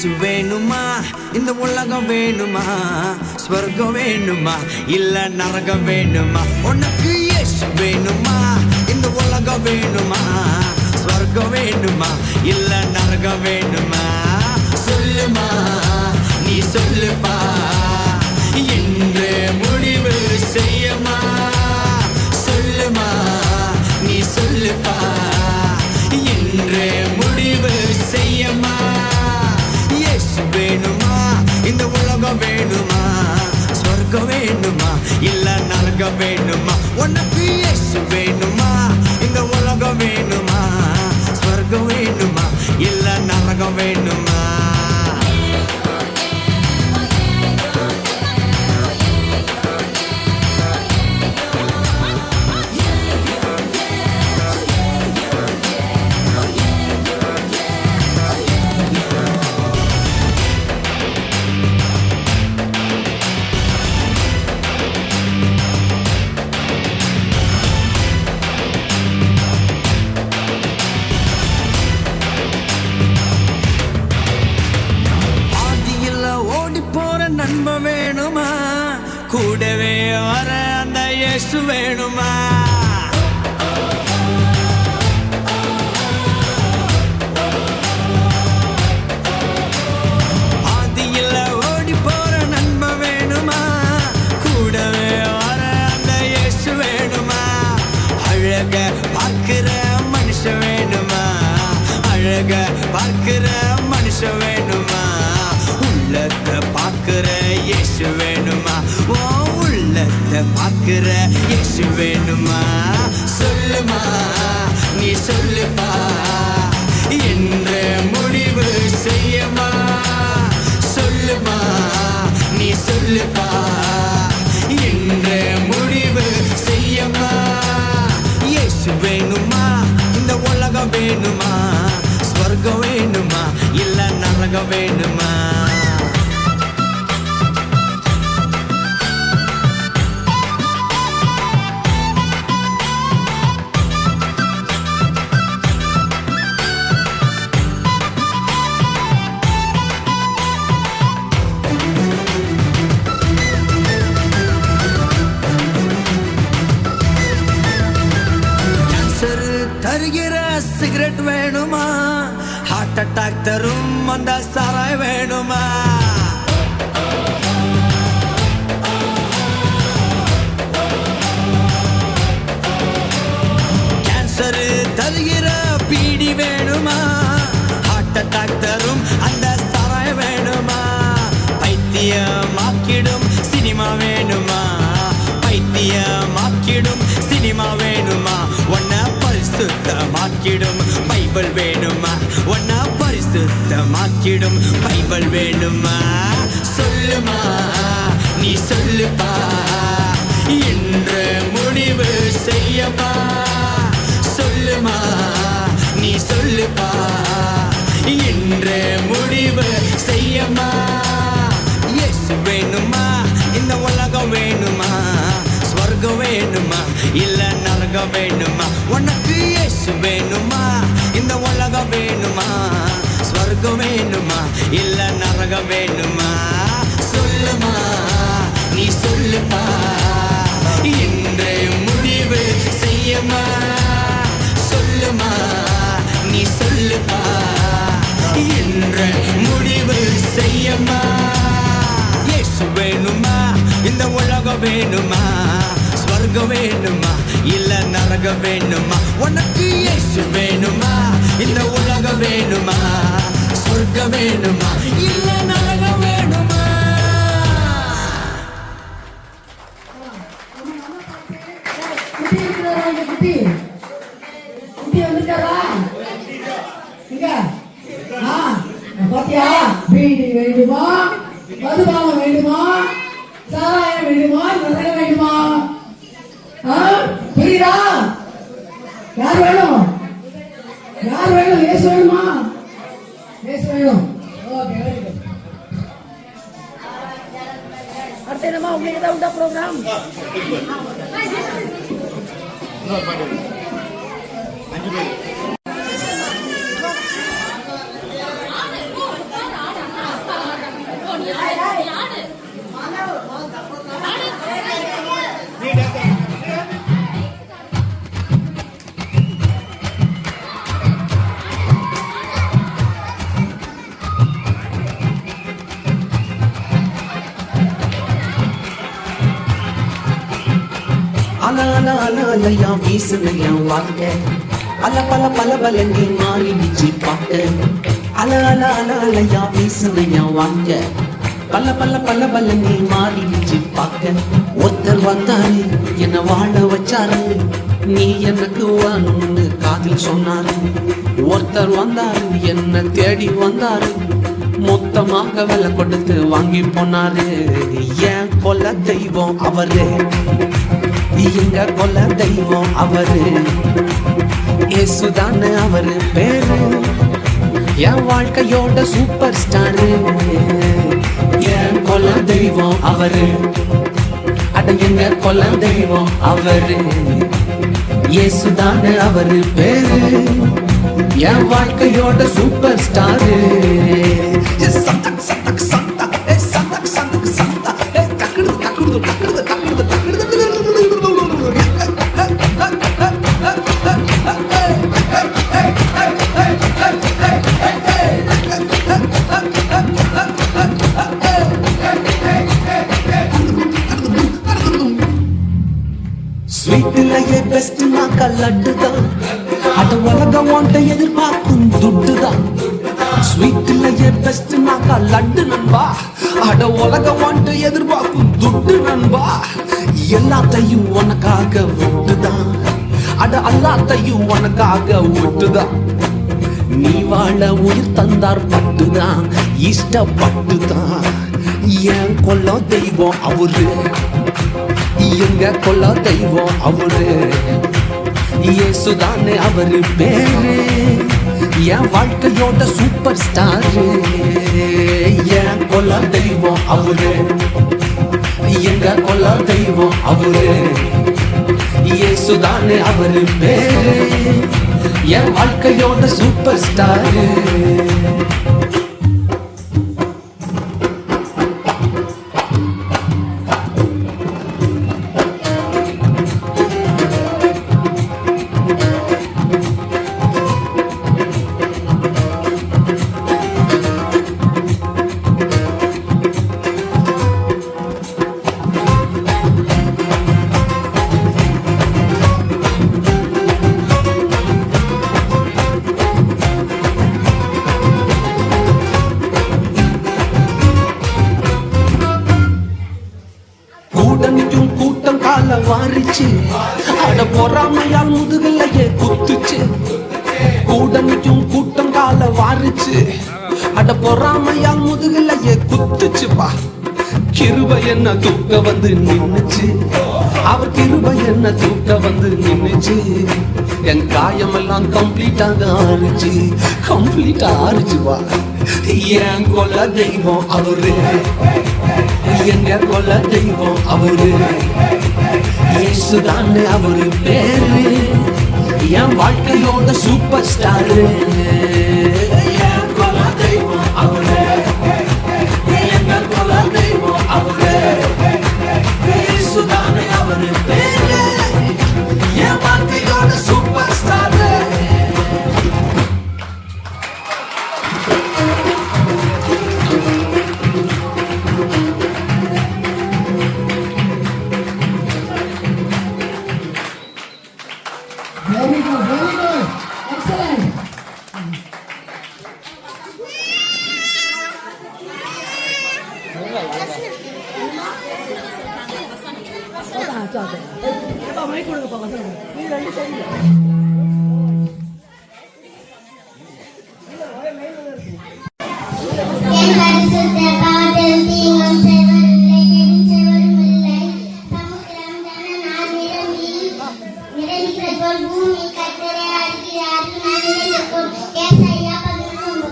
இயேசு வேணுமா, இந்த உலகம் வேணுமா, ஸ்வர்க்கம் வேணுமா, இல்ல நரகம் வேணுமா? உனக்கு இயேசு வேணுமா, இந்த உலகம் வேணுமா, ஸ்வர்க்கம் வேணுமா, இல்ல நரகம் வேணுமா? சொல்லுமா, நீ சொல்லுப்பா, என்று முடிவு செய்யமா. சொல்லுமா, நீ சொல்லுப்பா, என்று முடிவு செய்யமா. இயேசு வேணுமா, இந்த உலகம் வேணுமா, ஸ்வர்க்கம் வேணுமா, இல்ல நரகம் வேணுமா? உனக்கு இயேசு வேணுமா, இந்த உலகம் வேணுமா, ஸ்வர்க்கம் வேணுமா, இல்ல நரகம் வேணுமா? நண்ப வேணுமா, கூடவே வர அந்த இயேசு வேணுமா? ஆதியில ஓடி போற நண்ப வேணுமா, கூடவே வர அந்த இயேசு வேணுமா? அழக பார்க்கிற மனுஷன் வேணுமா, அழக பார்க்கிற மனுஷன் வேணுமா? உள்ளத்தை பார்க்கிற இயேசு வேணுமா, ஓ உள்ளத்தை பார்க்கிற இயேசு வேணுமா? சொல்லுமா, நீ சொல்லுப்பா, என்று முடிவு செய்யமா. சொல்லுமா, நீ சொல்லுப்பா, என்று முடிவு செய்யமா. இயேசு வேணுமா, இந்த உலகம் வேணுமா, ஸ்வர்க்கம் வேணுமா, இல்ல நரகம் வேணுமா? தருகிற சிகரெட் வேணுமா, ஹார்ட் அட்டாக் தரும் அந்த சாராய் வேணுமா? கேன்சர் தருகிற பீடி வேணுமா, ஹார்ட் அட்டாக் தரும் அந்த சாராய் வேணுமா? பைத்தியமாக்கிடும் சினிமா வேணுமா, பைத்தியமாக்கிடும் சினிமா வேணுமா? ஒன்ன பரிசுத்தமாக்கிடும் பைபிள் வேணுமா, ஒன்ன பரிசுத்தமாக்கிடும் பைபிள் வேணுமா? சொல்லுமா, நீ சொல்லுப்பா, என்று முடிவு செய்யமா. சொல்லுமா, நீ சொல்லுப்பா, என்று முடிவு செய்யமா. இயேசு வேணுமா, இந்த உலகம் வேணுமா, ஸ்வர்க்கம் வேணுமா, இல்ல நரகம் வேணுமா? உனக்கு இயேசு வேணுமா, இந்த உலகம் வேணுமா, ஸ்வர்க்கம் வேணுமா, இல்ல நரகம் வேணுமா? சொல்லுமா, நீ சொல்லுப்பா, இன்று முடிவு செய்யமா. சொல்லுமா, நீ சொல்லுப்பா, இன்று முடிவு செய்யமா. இயேசு வேணுமா, இந்த உலகம் வேணுமா, ஸ்வர்க்கம் வேணுமா, இல்ல நரகம் வேணுமா? உனக்கு இயேசு வேணுமா, இந்த உலகம் வேணுமா, சொர்க்கம் வேணுமா, இல்ல நரகம் வேணுமா? குட்டி இருக்கிறாரா? இங்க குட்டி குட்டி வந்திருக்காரா? இங்க பாத்தியா? பீடி வேண்டுமா, மதுபானம் வேண்டுமா, சாராயம் வேண்டுமா, நரகம் வேண்டுமா? புரியுதா? யார் வேணும்? யார் வேணும்? இயேசு வேணுமா? இயேசு வேணும். Okay, very good. அடுத்த என்னமா உங்களுக்கு ஏதாவது உண்டா ப்ரோக்ராம்? அல அல அல அலையா வீசுனையா வாங்க அல பல பல பலங்கி மாறிடுச்சு பார்க்க அல அல அல அலையா வீசுனையா வாங்க பல பல பல பலங்கி மாறிடுச்சு பார்க்க ஒருத்தர் வந்தாரு என்ன வாழ வச்சாரு நீ எனக்கு வாணும்னு காதில் சொன்னாரு ஒருத்தர் வந்தாரு என்ன தேடி வந்தாரு மொத்தமாக விலை கொடுத்து வாங்கி போனாரு ஏன் கொல்ல தெய்வம் அவரு எங்க கொல்ல தெய்வம் அவரு இயேசுதானே அவரு பேரு என் வாழ்க்கையோட சூப்பர் ஸ்டாரு என் கொல்ல தெய்வம் அவரு அட எங்க கொல்ல தெய்வம் அவரு இயேசுதானே அவரு பேரு என் வாழ்க்கையோட சூப்பர் ஸ்டாரு சந்தக் சந்தக் சந்தா சந்தக் சந்தக் சந்தா டக்குடு டக்குடு டக்குடு டக்குடு டக்குடு ஸ்வீட்லயே பெஸ்ட் நாக்கா லட்டுதான் அட உலகம் வாண்ட எதிர்பார்க்கும் துட்டுதான் ஸ்வீட்லயே பெஸ்ட் நாக்கா லட்டு நண்பா அட உலகம் வாண்ட எதிர்பார்க்கும் துட்டு நண்பா எல்லாத்தையும் உனக்காக விட்டுதான் அட எல்லாத்தையும் உனக்காக விட்டுதான் நீ வாழ உயிர் தந்தார் பட்டுதான் இஷ்டப்பட்டுதான் ஏன் கொல்ல தெய்வம் அவரு எங்க கொல்ல தெய்வம் அவரு இயேசுதானே அவரு பேரு என் வாழ்க்கையோட சூப்பர் ஸ்டாரு என் கொல்ல தெய்வம் அவரு எங்க கொல்ல தெய்வம் அவரு இயேசுதானே அவரு பேரு என் வாழ்க்கையோட சூப்பர் ஸ்டாரு கூட்டம் கால வாரிச்சு அட பொறாமையால் முதுகலையே குத்துச்சு கூடமிக்கும் கூட்டம் கால வாரிச்சு அட பொறாமையால் முதுகலையே குத்துச்சுப்பா கிருபை என்ன தூக்க வந்து நின்னுச்சு அவர் கிருபை என்ன தூக்க வந்து நின்னுச்சு என் காயமெல்லாம் கம்ப்ளீட்டாக ஆறுச்சுப்பா என் கொல்ல தெய்வம் அவரு எங்க கொல்ல தெய்வம் அவரு இயேசுதானே அவரு பேரு என் வாழ்க்கையோட சூப்பர் ஸ்டாரு என் கொல்ல தெய்வம் அவரு எங்க கொல்ல தெய்வம் அவரு இயேசுதானே அவரு பேரு என் வாழ்க்கையோட superstar Very good, very good. Excellent. Mike கொடுங்கப்பா பசங்க நீ ரெண்டு சரியில்லை என் பரிசுத்த பாதல் தீங்கும் செய்வதில்லை என் செய்வதுமில்லை சமுத்திரம் ஜனநாள் நிரம்பியிருக்கிற போல் பூமி கர்த்தரை அறிகிறார் நான் நினைக்கும் ஏசாயா 11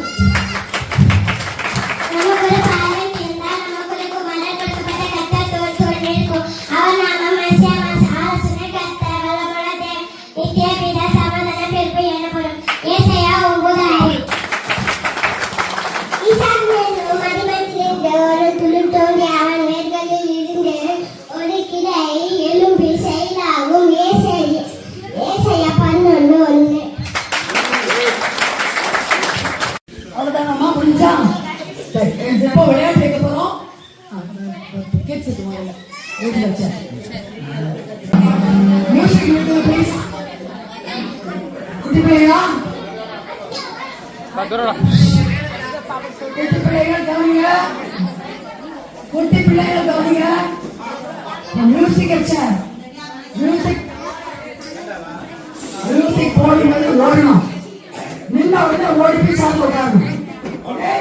நமக்கு பாரம் இருந்தால் நமக்கு குமாரர் கொடுக்கப்பட்ட கர்த்தர் தோல் இருக்கும் அவர் நாம மசியா ஆலோசனை கர்த்தர் வல்லமையுள்ள நித்திய பிதா மியூசிக் இருக்குது ப்ளீஸ். குட்டி பிள்ளையா, குட்டி பிள்ளைகள் கவனிங்க, குட்டி பிள்ளைகள் கவனிங்க. மியூசிக் சார், மியூசிக் மியூசிக் போடும்போது ஓடணும். நின்ன உடனே ஓடி போய் சாப்பிட்டு உட்காரணும். ஓகே,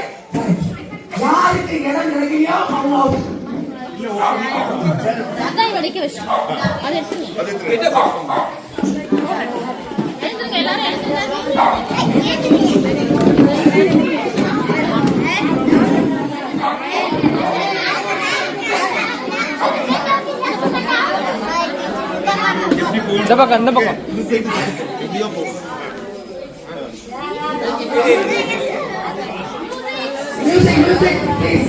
யாருக்கு இடம் கிடைக்கலையோ அவங்க out. அதான் வடிக்க வச்சு அதை எடுத்துங்க எல்லாரும் இந்த பக்கம் இந்த பக்கம் Music, music, please.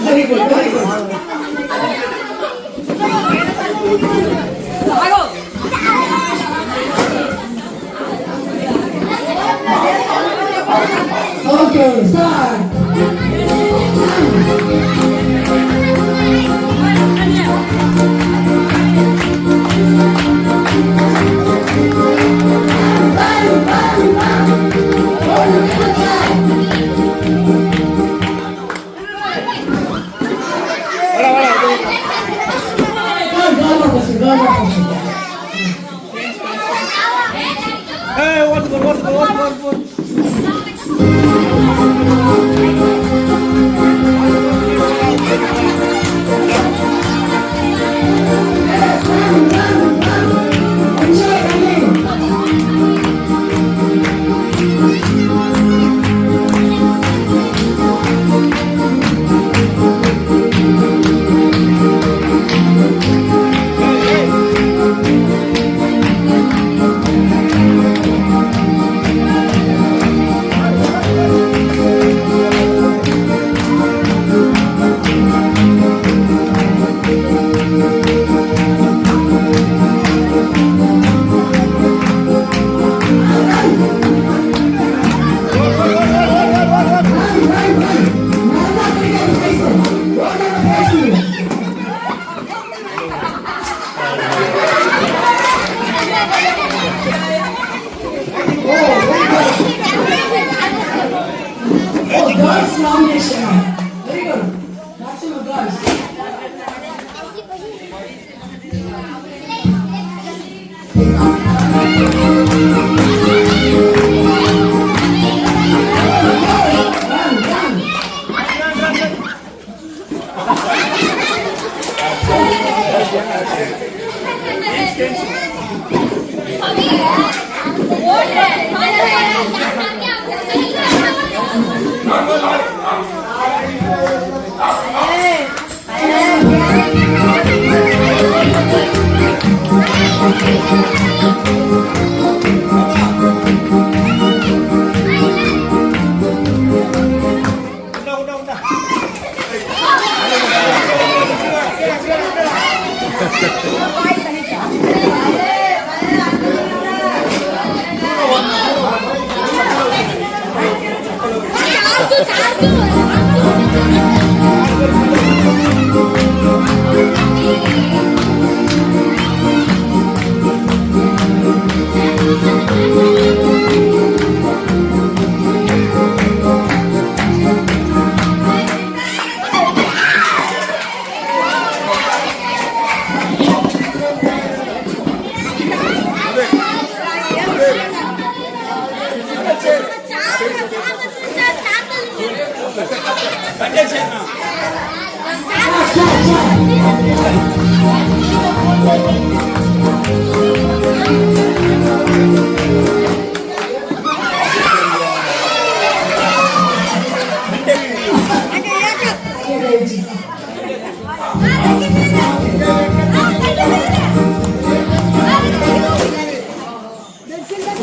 Very good, very good. Okay, start. Girls nomination. Very good. Maximum girls.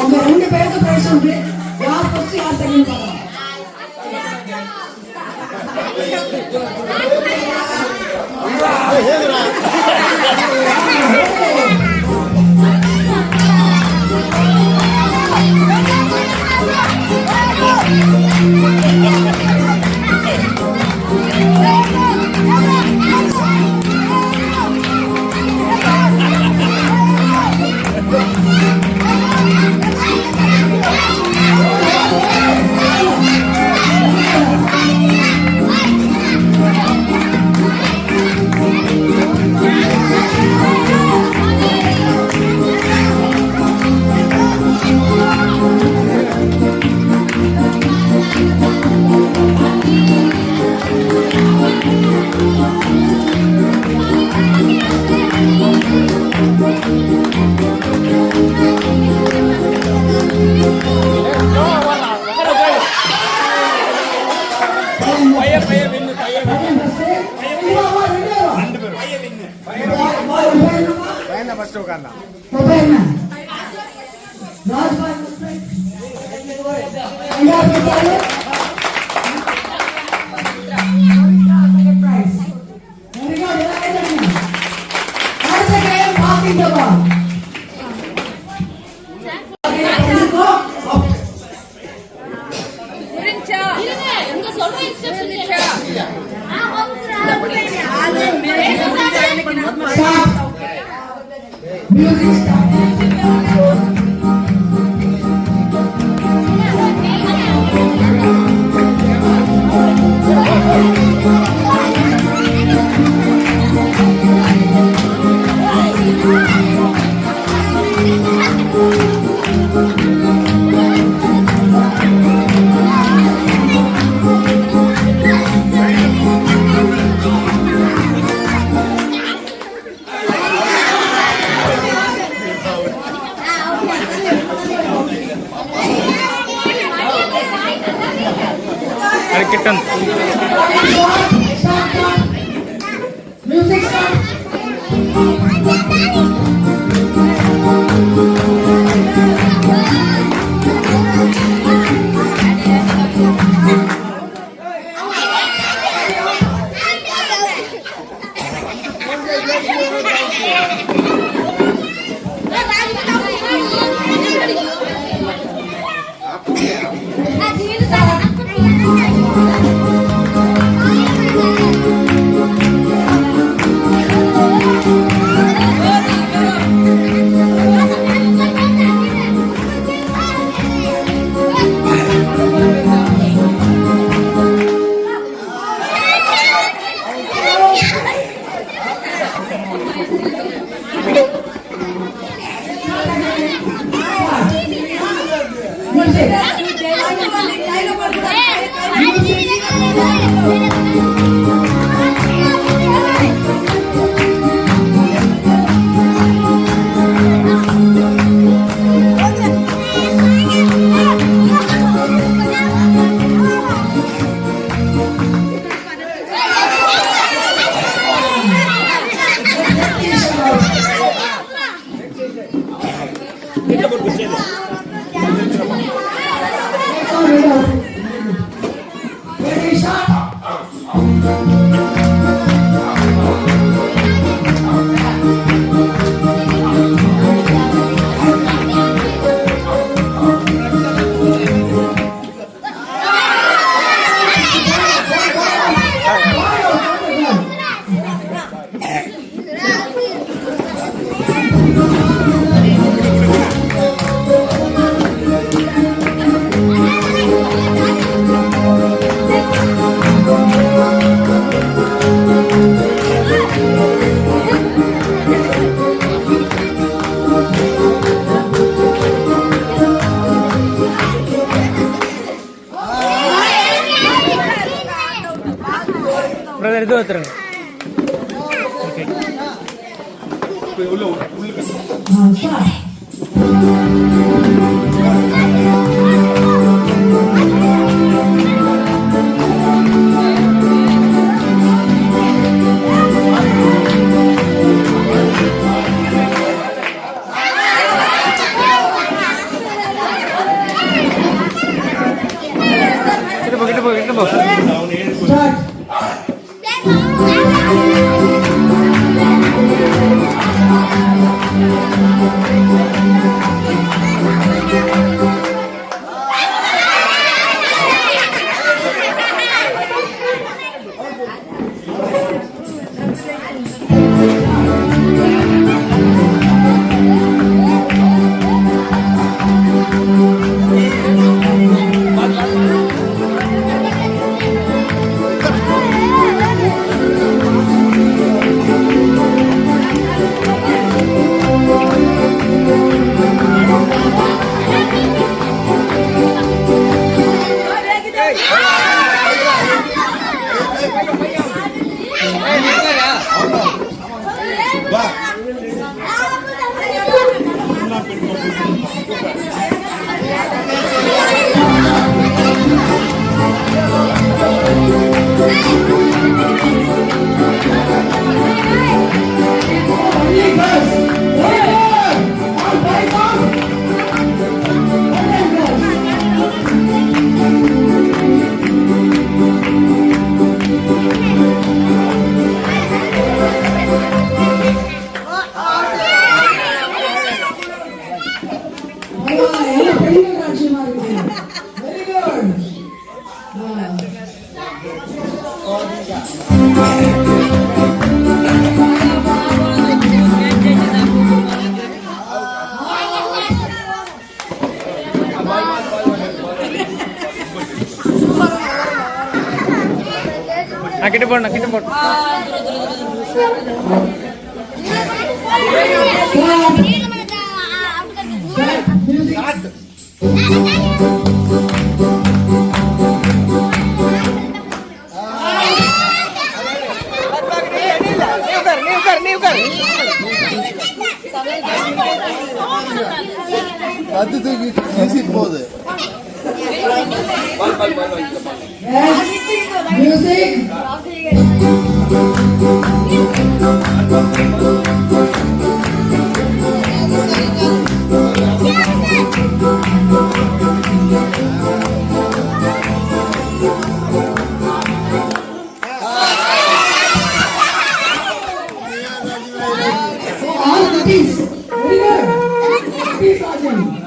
உங்க ரெண்டு பேருக்கு பிரைஸ் உண்டு. யார் ஃபர்ஸ்ட் யார் செகண்ட் பார்க்கலாம். அது தூக்கி வீசிட்டு போகுது. Music all cuties. Very good. Cuties, Rajan.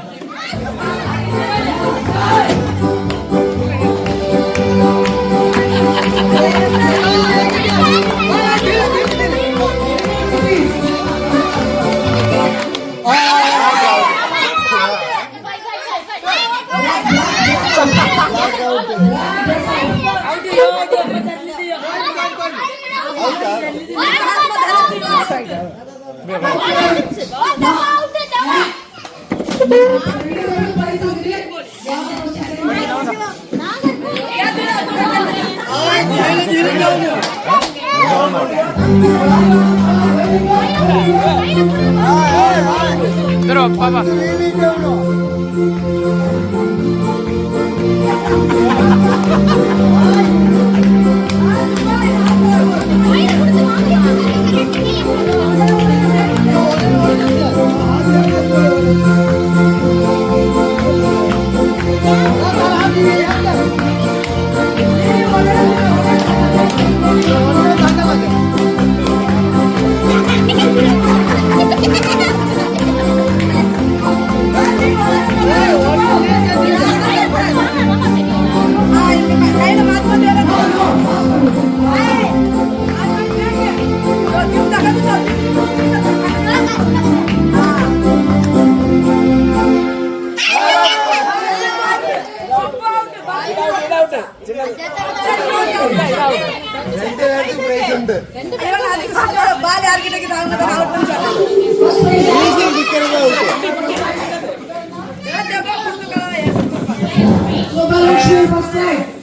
Shubhalakshmi first prize.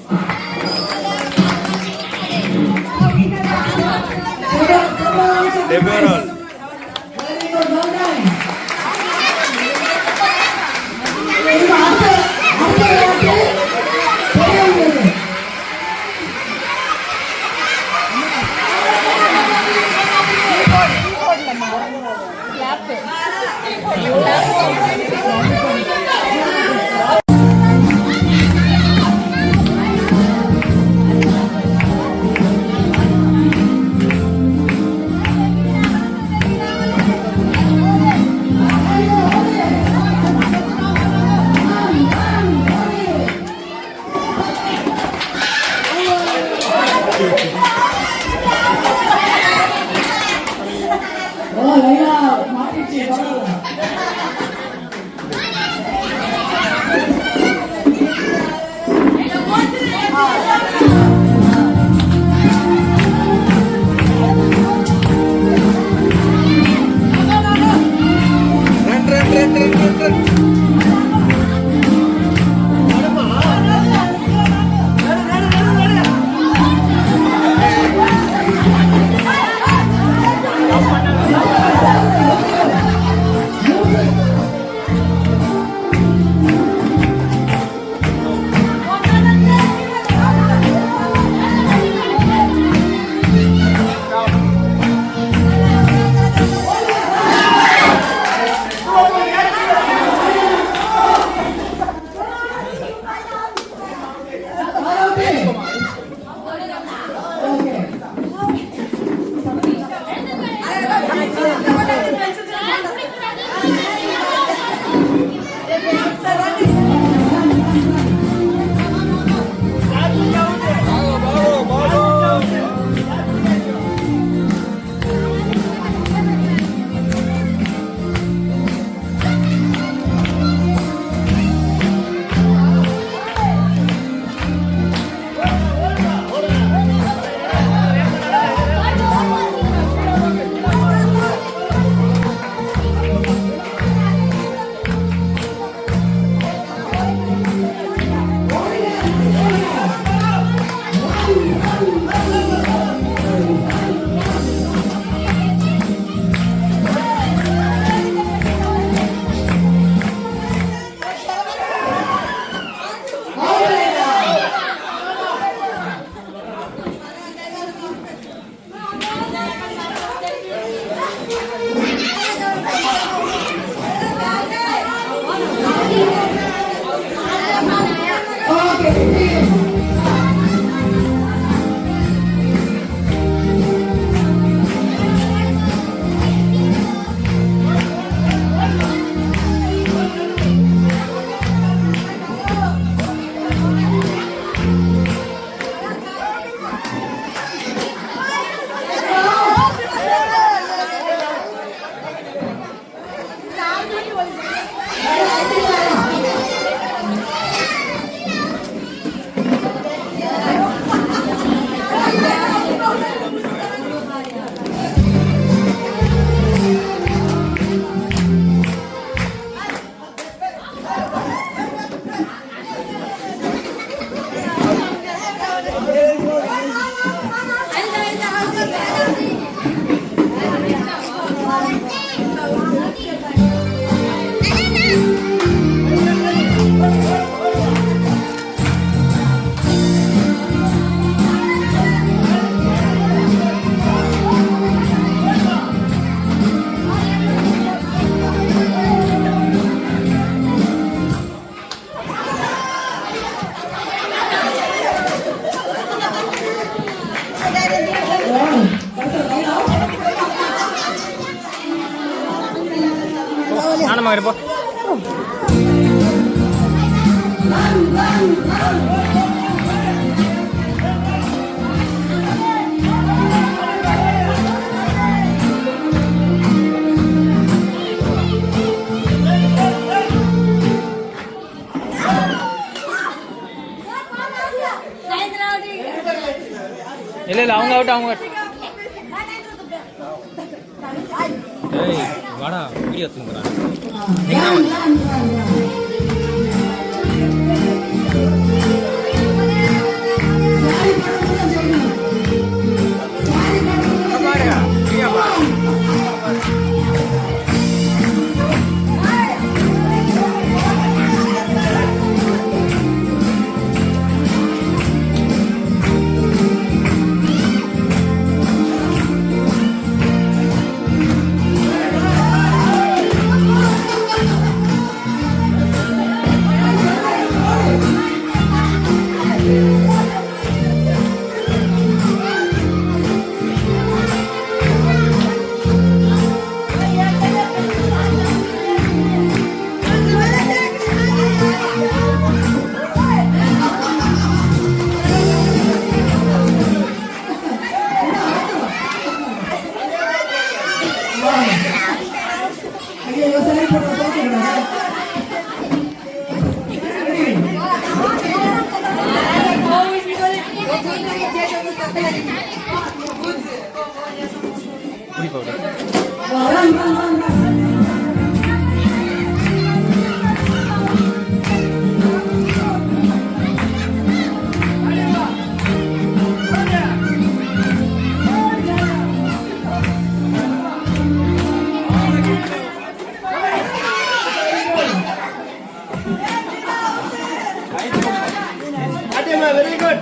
Deborah. Very good, well done. நிதானமாக இருப்போம். இல்லை இல்லை அவங்க ஆகட்டும், அவங்க ஏய் வாடா வீடியோ எடுத்துக்கிறான். Very good.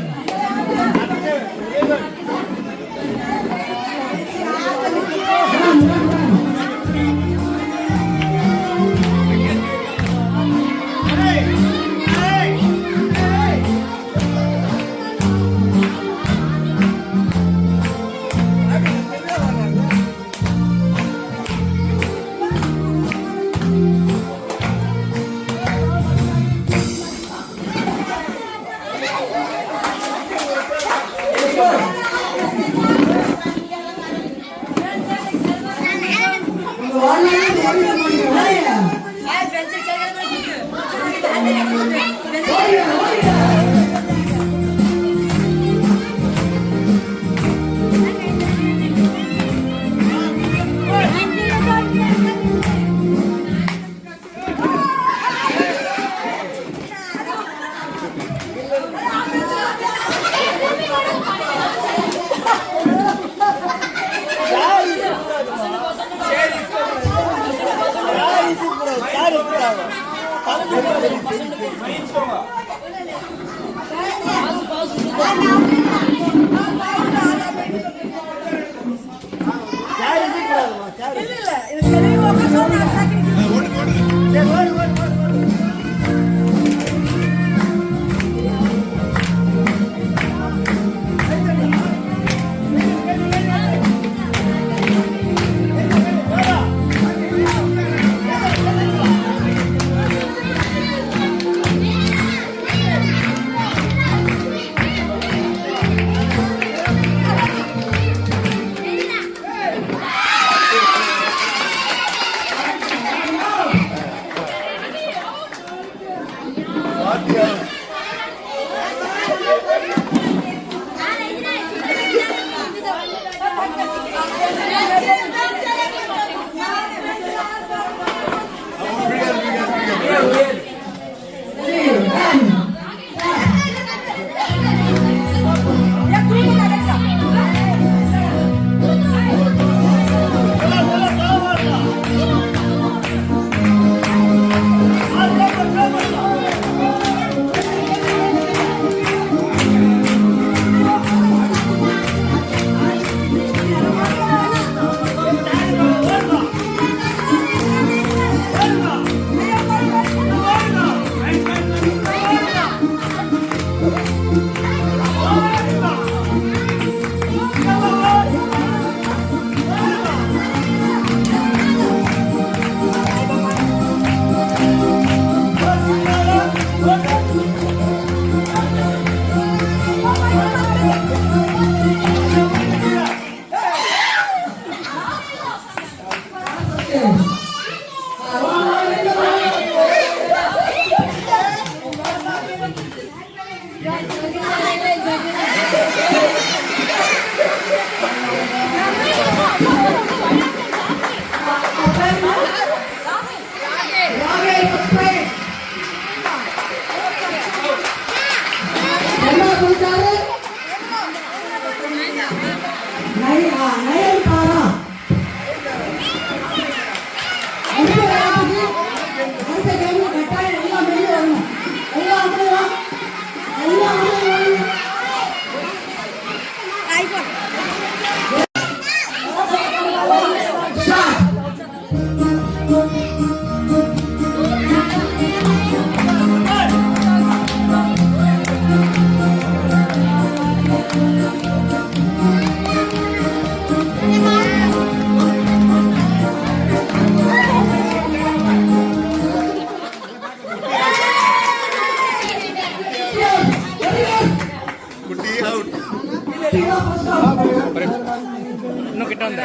இன்னும் கிட்ட வந்த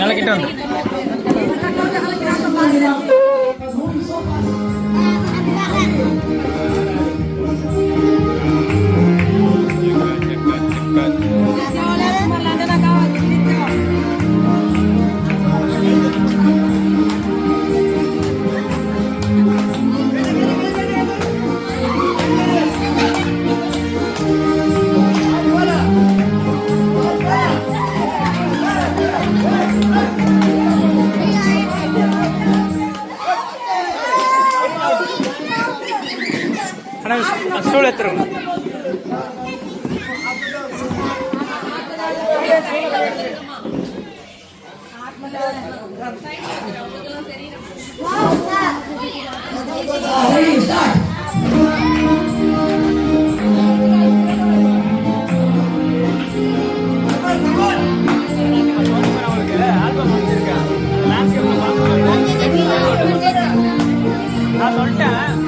நல்ல கிட்ட வந்து ஸ்டூல் எடுத்துருங்க நான் சொல்லிட்டேன்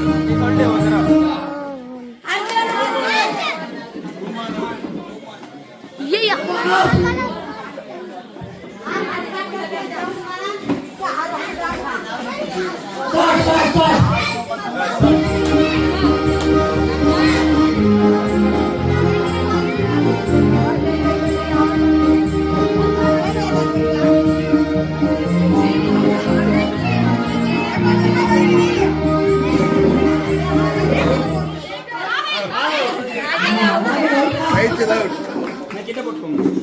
கிட்ட போட்டுக்கோங்க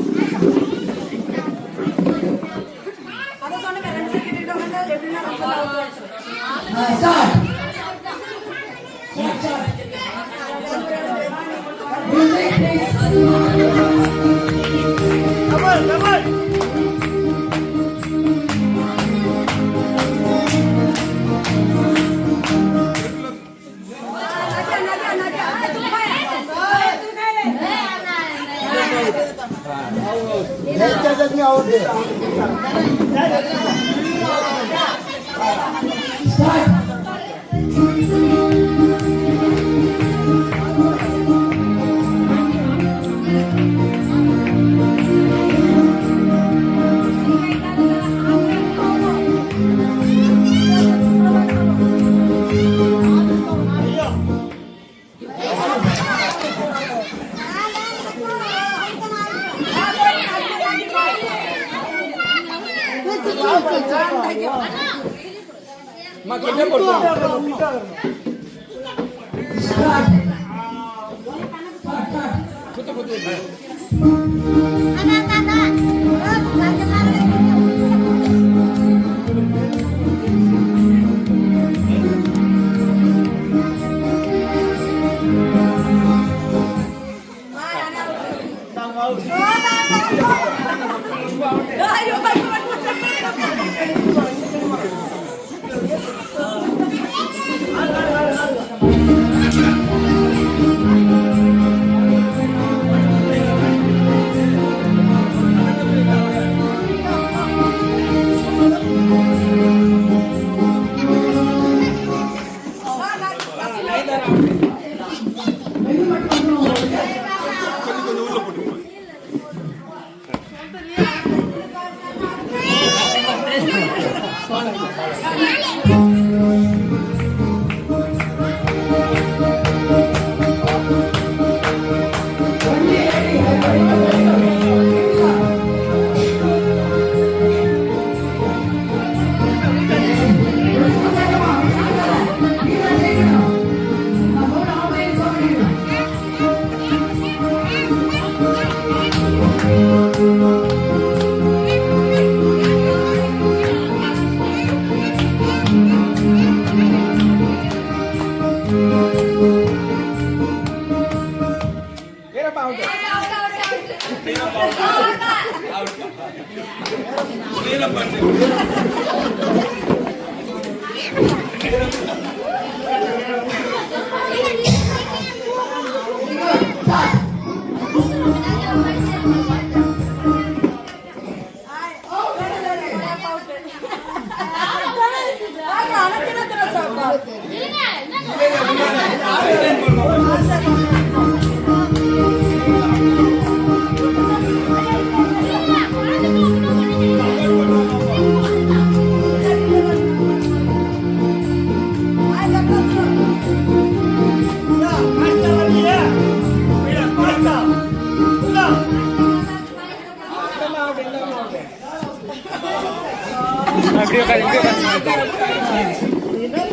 இப்படி உட்காரு, இப்படி உட்காரு.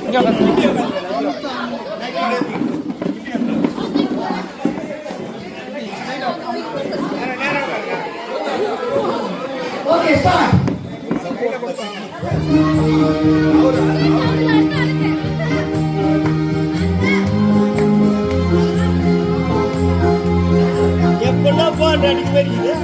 இங்க உட்காரு. Okay, start. எப்பெல்லாம் பாட்டு அடிக்க வருது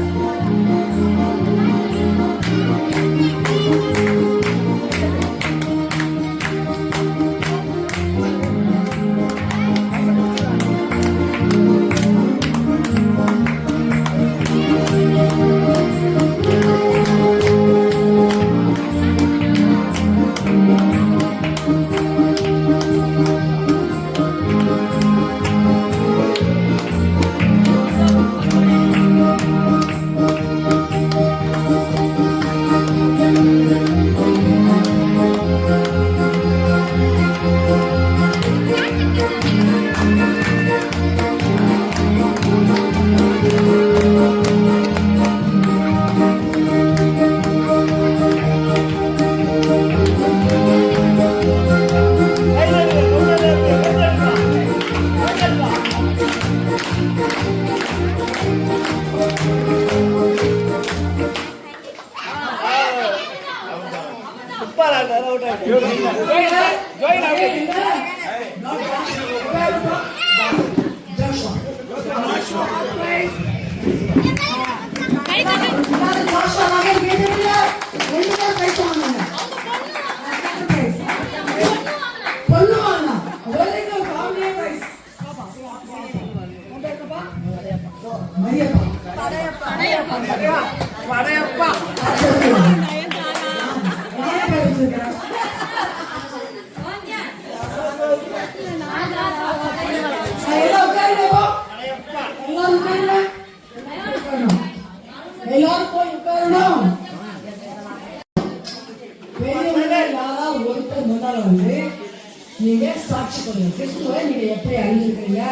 நீங்க சாட்சி பண்ணுங்க. கிறிஸ்துவை நீங்க எப்படி அறிஞ்சிருக்கீங்க,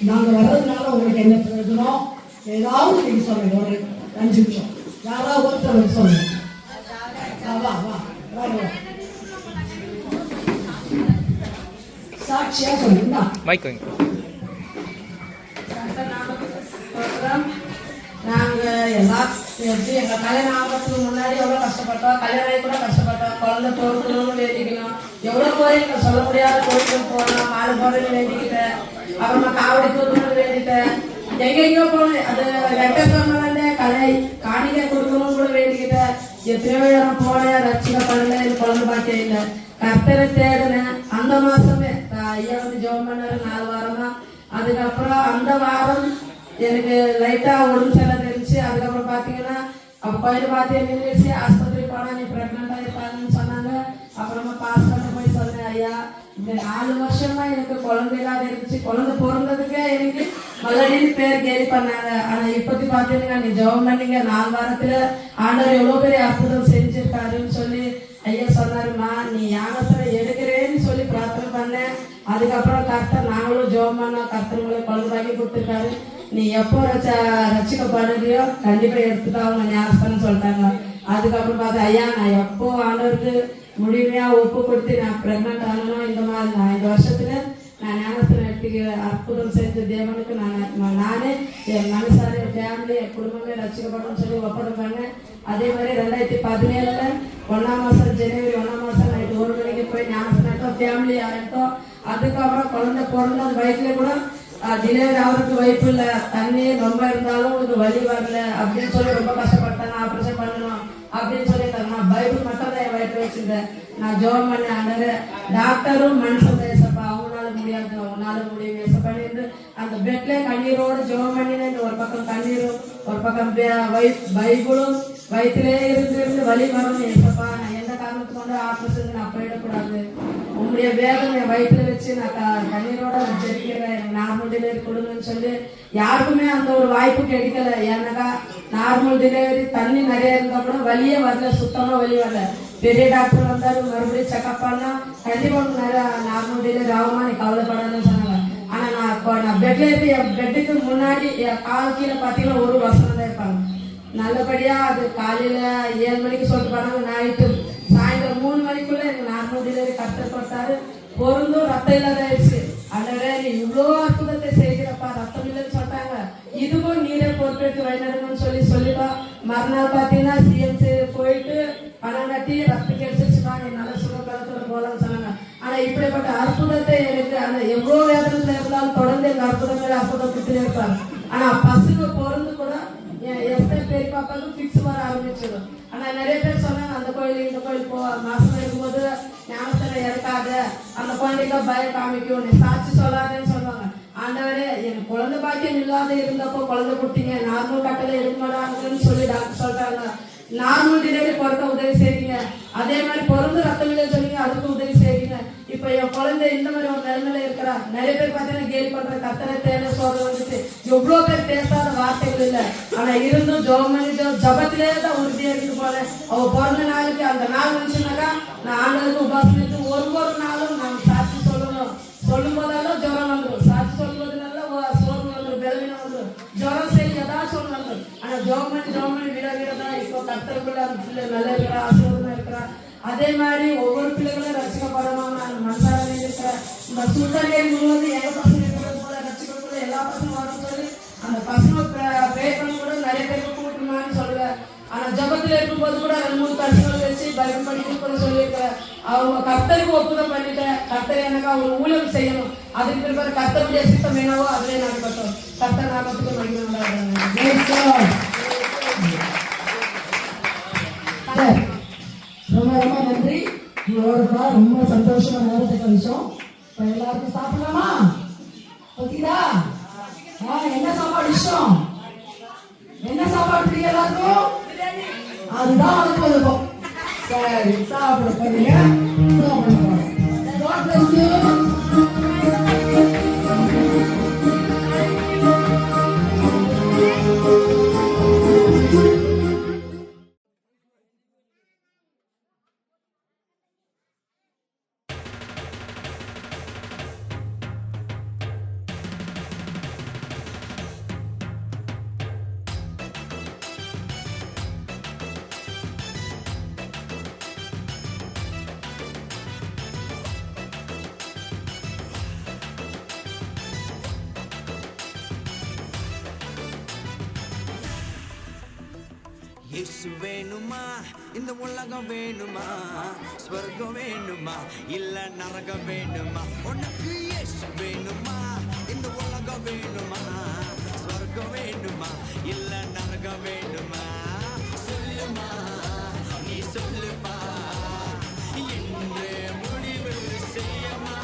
நாங்க வர்றதுனால உங்களுக்கு என்ன பிரயோஜனம், ஏதாவது நீங்க சொல்லுங்க. ஒரு 5 நிமிஷம் யாராவது ஒருத்தர் சொல்லுங்க. வா வா வா சாட்சியா சொல்லுங்க. மைக் வைங்க. நாங்க எல்லாம் எப்படி எங்க கல்யாணம் ஆகிறதுக்கு முன்னாடி எவ்வளவு கஷ்டப்பட்டோம், கல்யாணம் ஆகி கூட கஷ்டப்பட்டோம், குழந்தை பொறுக்கணும்னு வேண்டிக்கணும், எவ்வளவு கோயிலுக்கு சொல்ல முடியாத கோயிலுக்கு போனோம், மாலை போடணும்னு வேண்டிக்கிட்டேன், அப்புறமா காவடி தூக்கணும்னு வேண்டிட்டேன், எங்கெங்கயோ போனேன். அது வெங்கடேஸ்வரன் கலை காணிக்கை கொடுக்கணும்னு கூட வேண்டிக்கிட்டேன். எத்தனையோ இடம் போனேன், ரட்சிக்க பண்ணல, எனக்கு குழந்தை பாக்கியம் இல்லை. கர்த்தரை தேடினேன். அந்த மாசமே ஐயா வந்து ஜெபம் பண்ணாரு 4 வாரமா. அதுக்கப்புறம் அந்த வாரம் எனக்கு லைட்டா உடம்பு சரியில்லை தெரிஞ்சு. அதுக்கப்புறம் பாத்தீங்கன்னா அப்ப கோயில் பார்த்து நின்றுச்சு. ஆஸ்பத்திரி போனா நீ பிரெக்னெண்டா இருப்பாங்கன்னு சொன்னாங்க. அப்புறமா பாஸ்டர்ட்ட போய் சொன்னேன், ஐயா இந்த 4 வருஷமா எனக்கு குழந்தை இல்லாத இருந்துச்சு, குழந்தை பிறந்ததுக்கே எனக்கு மல்லடின்னு பேர் கேலி பண்ணாங்க. ஆனா இப்பத்தி பாத்தீங்கன்னா நீ ஜெபம் பண்ணீங்க, 4 வாரத்துல ஆண்டவர் எவ்வளவு பெரிய அற்புதம் செஞ்சிருக்காருன்னு சொல்லி ஐயா சொன்னாருமா. நீ யானத்துல எடுக்கிறேன்னு சொல்லி பிரார்த்தனை பண்ணேன். அதுக்கப்புறம் கர்த்தர் நாங்களும் ஜெபம் பண்ணோம், கர்த்தர் உங்களை குழந்தை வாங்கி கொடுத்துருக்காரு. நீ எப்போ ரட்சிக்கப்படுறியோ கண்டிப்பா எடுத்துட்டா அவங்க ஞாபகம் சொல்லிட்டாங்க. அதுக்கப்புறம் பார்த்தா ஐயா நான் எப்போ ஆண்டவருக்கு முழுமையா ஒப்பு கொடுத்து நான் பிரெக்னென்ட் ஆகணும், இந்த மாதிரி நான் 5 வருஷத்துல நான் ஞானஸ்தானம் எடுத்துக்க அற்புதம் செஞ்ச தேவனுக்கு நானே என் மனசார என் ஃபேமிலி என் குடும்பமே ரட்சிக்கப்படும் சொல்லி ஒப்பந்தம் பண்ணேன். அதே மாதிரி 2017 1ஆம் மாசம் ஜனவரி 1ஆம் மாசம் நைட்டு 1 மணிக்கு போய் ஞானஸ்தானம் ஃபேமிலி ஆகிட்டோம். அதுக்கப்புறம் குழந்தை பிறந்த அந்த வயிற்றுல கூட டெலிவரி ஆகிறதுக்கு வாய்ப்பு இல்லை, தண்ணி ரொம்ப இருந்தாலும் இது வலி வரல அப்படின்னு சொல்லி ரொம்ப கஷ்டப்பட்டாங்க. ஆப்ரேஷன் பண்ணணும். அப்படின்னு சொல்லியிருக்காங்க. நான் பைபிள் மட்டும் தான் என் வயிற்று வச்சிருந்தேன். நான் ஜோம் பண்ண ஆண்டவரே, டாக்டரும் மனுஷன் ஏசப்பா, அவங்களால முடியாது, அவங்களால முடியும் ஏசப்பான்னு அந்த பெட்ல கண்ணீரோட ஜோம் பண்ணினேன். ஒரு பக்கம் கண்ணீரும் ஒரு பக்கம் பைபிளும் வயிற்றிலே இருந்து வலி வரணும் ஏசப்பா. நான் எந்த காரணத்துக்கு கொண்டு ஆபரேஷன் நான் போயிடக்கூடாது. உங்களுடைய வேதனை வயிற்றுல வச்சு நான் கண்ணீரோட ஜெயிக்கிறேன். எனக்கு நார்மல் டெலிவரி கொடுங்கன்னு சொல்லி யாருக்குமே அந்த ஒரு வாய்ப்பு கிடைக்கல. ஏன்னாக்கா நார்மல் டெலிவரி தண்ணி நிறைய இருந்தா கூட வலியே வரல, சுத்தமா வலி வரல. பெரிய டாக்டர் வந்தாரு, மறுபடியும் செக்அப் பண்ணா கண்டிப்பா நிறைய நார்மல் டெலிவரி ஆகுமா, நீ கவலைப்படாதுன்னு சொன்னாங்க. ஆனா நான் பெட்ல இருந்து என் பெட்டுக்கு முன்னாடி என் கால் கீழே பாத்தீங்கன்னா ஒரு வசனம் தான் இருப்பாங்க. நல்லபடியா அது காலையில 7 மணிக்கு சொல்லிட்டு போனாங்க. நைட்டு சாயந்தரம் 3 மணிக்குள்ள எனக்கு நார்மல் டெலிவரி கஷ்டப்பட்டாரு. பொருந்தும் ரத்தம் இல்லாத ஆயிடுச்சு. அதனால நீ இவ்வளோ அற்புதத்தை செய்கிறப்பா, ரத்தம் இல்லைன்னு சொல்லிட்டாங்க. இதுக்கும் நீரே பொறுப்பேற்று வழிநடணும்னு சொல்லிட்டோம். மறுநாள் பாத்தீங்கன்னா சிஎம்சி போயிட்டு பணம் கட்டி ரத்தம் கிடைச்சிருச்சுப்பா, நீ நல்ல சுகபலத்தோட போலாம்னு சொன்னாங்க. ஆனா இப்படிப்பட்ட அற்புதத்தை எனக்கு அந்த எவ்வளவு வேதனத்துல இருந்தாலும் தொடர்ந்து எங்க அற்புதங்களை அற்புதப்பட்டு இருப்பாங்க. ஆனா பசங்க பொருந்து கூட பெரிய பாப்பாவுக்கு பிக்ஸ் வர ஆரம்பிச்சிடும். ஆனா நிறைய பேர் சொன்னாங்க அந்த கோயில் இந்த கோயில் போ, மாசம் இருக்கும்போது ஞானத்துல இறக்காத, அந்த குழந்தைக்கு பயம் காமிக்கும், நீ சாட்சி சொல்லாதேன்னு சொல்லுவாங்க. ஆண்டவரே, எனக்கு குழந்தை பாக்கியம் இல்லாத இருந்தப்போ குழந்தை குட்டிங்க நார்மல் கட்டளை எடுக்க மாட்டாங்கன்னு சொல்லி டாக்டர் சொல்றாங்க. நார்மல் டெலிவரி பிறக்க உதவி செய்றீங்க, அதே மாதிரி பிறந்து ரத்தம் இல்லை சொன்னீங்க, அதுக்கு உதவி செய்றீங்க. இப்ப என் குழந்தை இந்த மாதிரி ஒரு நிலைமையில இருக்கிறா. நிறைய பேர் பார்த்தீங்கன்னா கேலி பண்ற கத்தனை தேன சோதனை வந்துட்டு எவ்வளவு பேர் பேசாத வார்த்தைகள் இல்லை. ஆனா இருந்தும் ஜபத்திலே தான் உறுதியா இருக்கு போல. அவ பிறந்த நாளுக்கு அந்த நாள் வந்துச்சுனாக்கா நான் ஆண்டவருக்கு உபாசனைக்கு ஒரு நாளும் நான் சாட்சி சொல்லணும். சொல்லும் போதெல்லாம் ஜுரம் வந்துடும், சாட்சி சொல்லும் போதுனால சோர்வு வந்துடும், பலவீனம் வந்துடும், ஜுரம் சரி ஏதாச்சும் ஒன்று வந்துடும். ஆனா ஜோமணி விடவிடதான் இப்போ கத்தருக்குள்ள அந்த பிள்ளை நல்லா இருக்கிறா, ஆசீர்வாதமா இருக்கிறா. அதே மாதிரி ஒவ்வொரு பிள்ளைகளும் ரசிக்கப்படணும் நான் மனசார இருக்கிறேன். இந்த சுத்தனை முழுவதும் எங்க பசங்க இருக்கிறது போல ரசிக்கப்பட எல்லா பசங்களும் வரும் சொல்லி அந்த பசங்க பேப்பரும் கூட நிறைய பேருக்கு கூட்டணுமான்னு சொல்லுவேன். ஆனா ஜபத்துல இருக்கும்போது கூட 2-3 பசங்களை வச்சு பயம் பண்ணி சொல்லியிருக்கிறேன். அவங்க கர்த்தருக்கு ஒப்புதம் பண்ணிட்டேன். கர்த்தர் எனக்கு அவங்க ஊழியம் செய்யணும், அதுக்கு பிறகு கர்த்தருடைய சித்தம் என்னவோ அதிலே நடக்கட்டும். கர்த்தர் நாமத்துக்கு மகிமை உண்டாகட்டும். ரொம்ப ரொம்ப நன்றி. உங்களோட ரொம்ப சந்தோஷமா நேரத்தை கழிச்சோம். இப்ப எல்லாருக்கும் சாப்பிடலாமா? ஓகேதா? என்ன சாப்பாடு இஷ்டம்? என்ன சாப்பாடு பிடிக்கும் எல்லாருக்கும்? அதுதான் அதுக்கு இருக்கும். சரி, சாப்பிட போறீங்க, சாப்பிட போறோம். God bless you. இயேசு வேணுமா, இந்த உலகம் வேணுமா, ஸ்வர்க்கம் வேணுமா, இல்ல நரகம் வேணுமா? உனக்கு இயேசு வேணுமா, இந்த உலகம் வேணுமா, ஸ்வர்க்கம் வேணுமா, இல்ல நரகம் வேணுமா? சொல்லுமா, நீ சொல்லுமா, என்று முடிவு செய்யமா.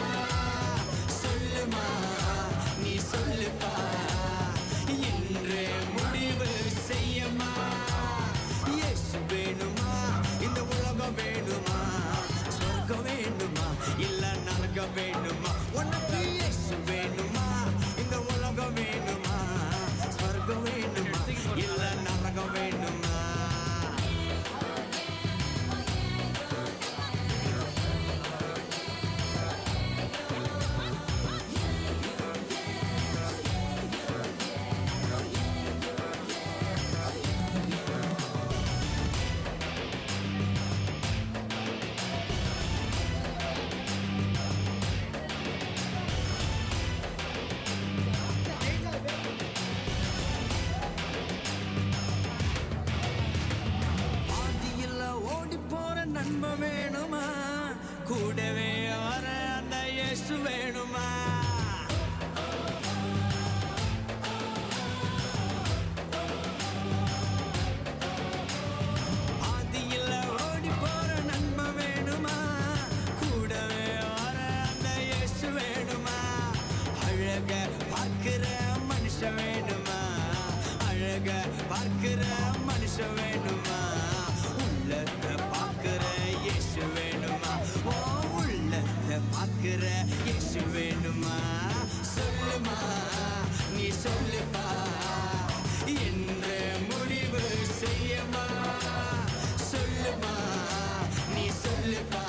சொல்லுமா, நீ சொல்லுப்பா, என்று முடிவு செய்யமா. இயேசு வேணுமா, இந்த உலகம் வேணுமா, சொர்க்கம் வேணுமா, இல்ல நரகம் வேணுமா? உனக்கு இயேசு வேணுமா, இந்த உலகம் வேணுமா, சொர்க்கம் வேணுமா, இல்ல நரகம் வேணுமா? நன்மை வேணுமா, கூடவே வர அந்த இயேசு வேணுமா? ஆதியில் இருக்கிற இயேசு வேணுமா சொல்லுமா நீ சொல்லுப்பா என்ற முடிவு செய்யமா சொல்லுமா நீ சொல்லுப்பா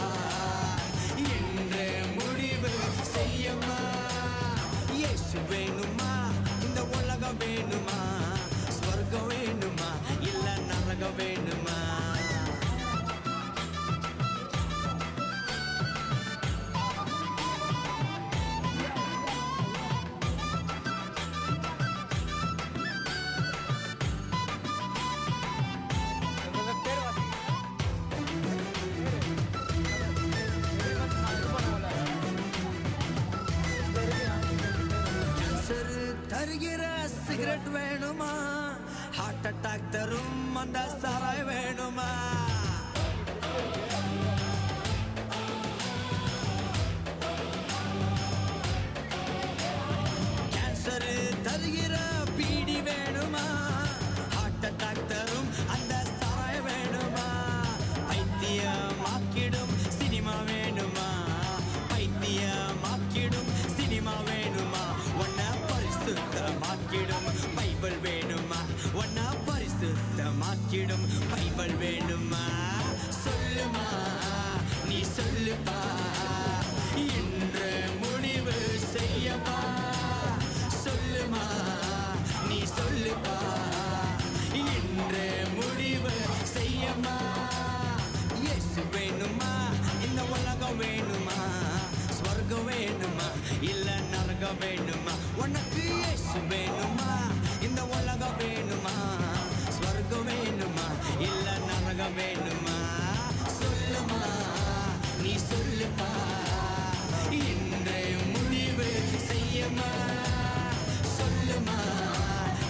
என்ற முடிவு செய்யமா இயேசு வேணுமா இந்த உலகம் வேணுமா ஸ்வர்க்கம் வேணுமா இல்ல நரகம் வேணுமா தருகிற சிகரெட் வேணுமா ஹார்ட் அட்டாக் தரும் அந்த சாராய் வேணுமா கேன்சர் தருகிற பீடி வேணுமா ஹார்ட் அட்டாக் தரும் அந்த சாராய் வேணுமா பைத்தியமாக்கிடும் சினிமா வேணுமா பைத்தியமாக்கிடும் சினிமா வேணுமா பரிசுத்தமாக்கிடும் பைபிள் வேணுமா ஒன்னா பரிசுத்தமாக்கிடும் பைபிள் வேணுமா சொல்லுமா நீ சொல்லுப்பா இன்று முடிவு செய்யப்பா சொல்லுமா நீ சொல்லுப்பா இன்று முடிவு செய்யமா இயேசு வேணுமா இந்த உலகம் வேணுமா ஸ்வர்க்கம் வேணுமா இல்ல நரகம் வேணுமா உனக்கு இயேசு வேணுமா இந்த உலகம் வேணுமா ஸ்வர்க்கம் வேணுமா இல்ல நரகம் வேணுமா சொல்லுமா நீ சொல்லுப்பா இன்றைய முடிவு செய்யமா சொல்லுமா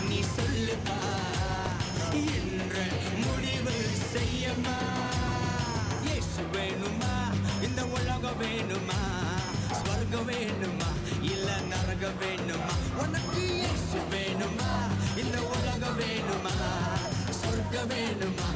நீ சொல்லுப்பா இன்று முடிவு செய்யமா இயேசு வேணுமா இந்த உலகம் வேணுமா ஸ்வர்க்கம் வேணுமா இல்ல நரகம் வேணுமா உனக்கு இயேசு வேணுமா இந்த உலகம் வேணுமா சொர்க்கம் வேணுமா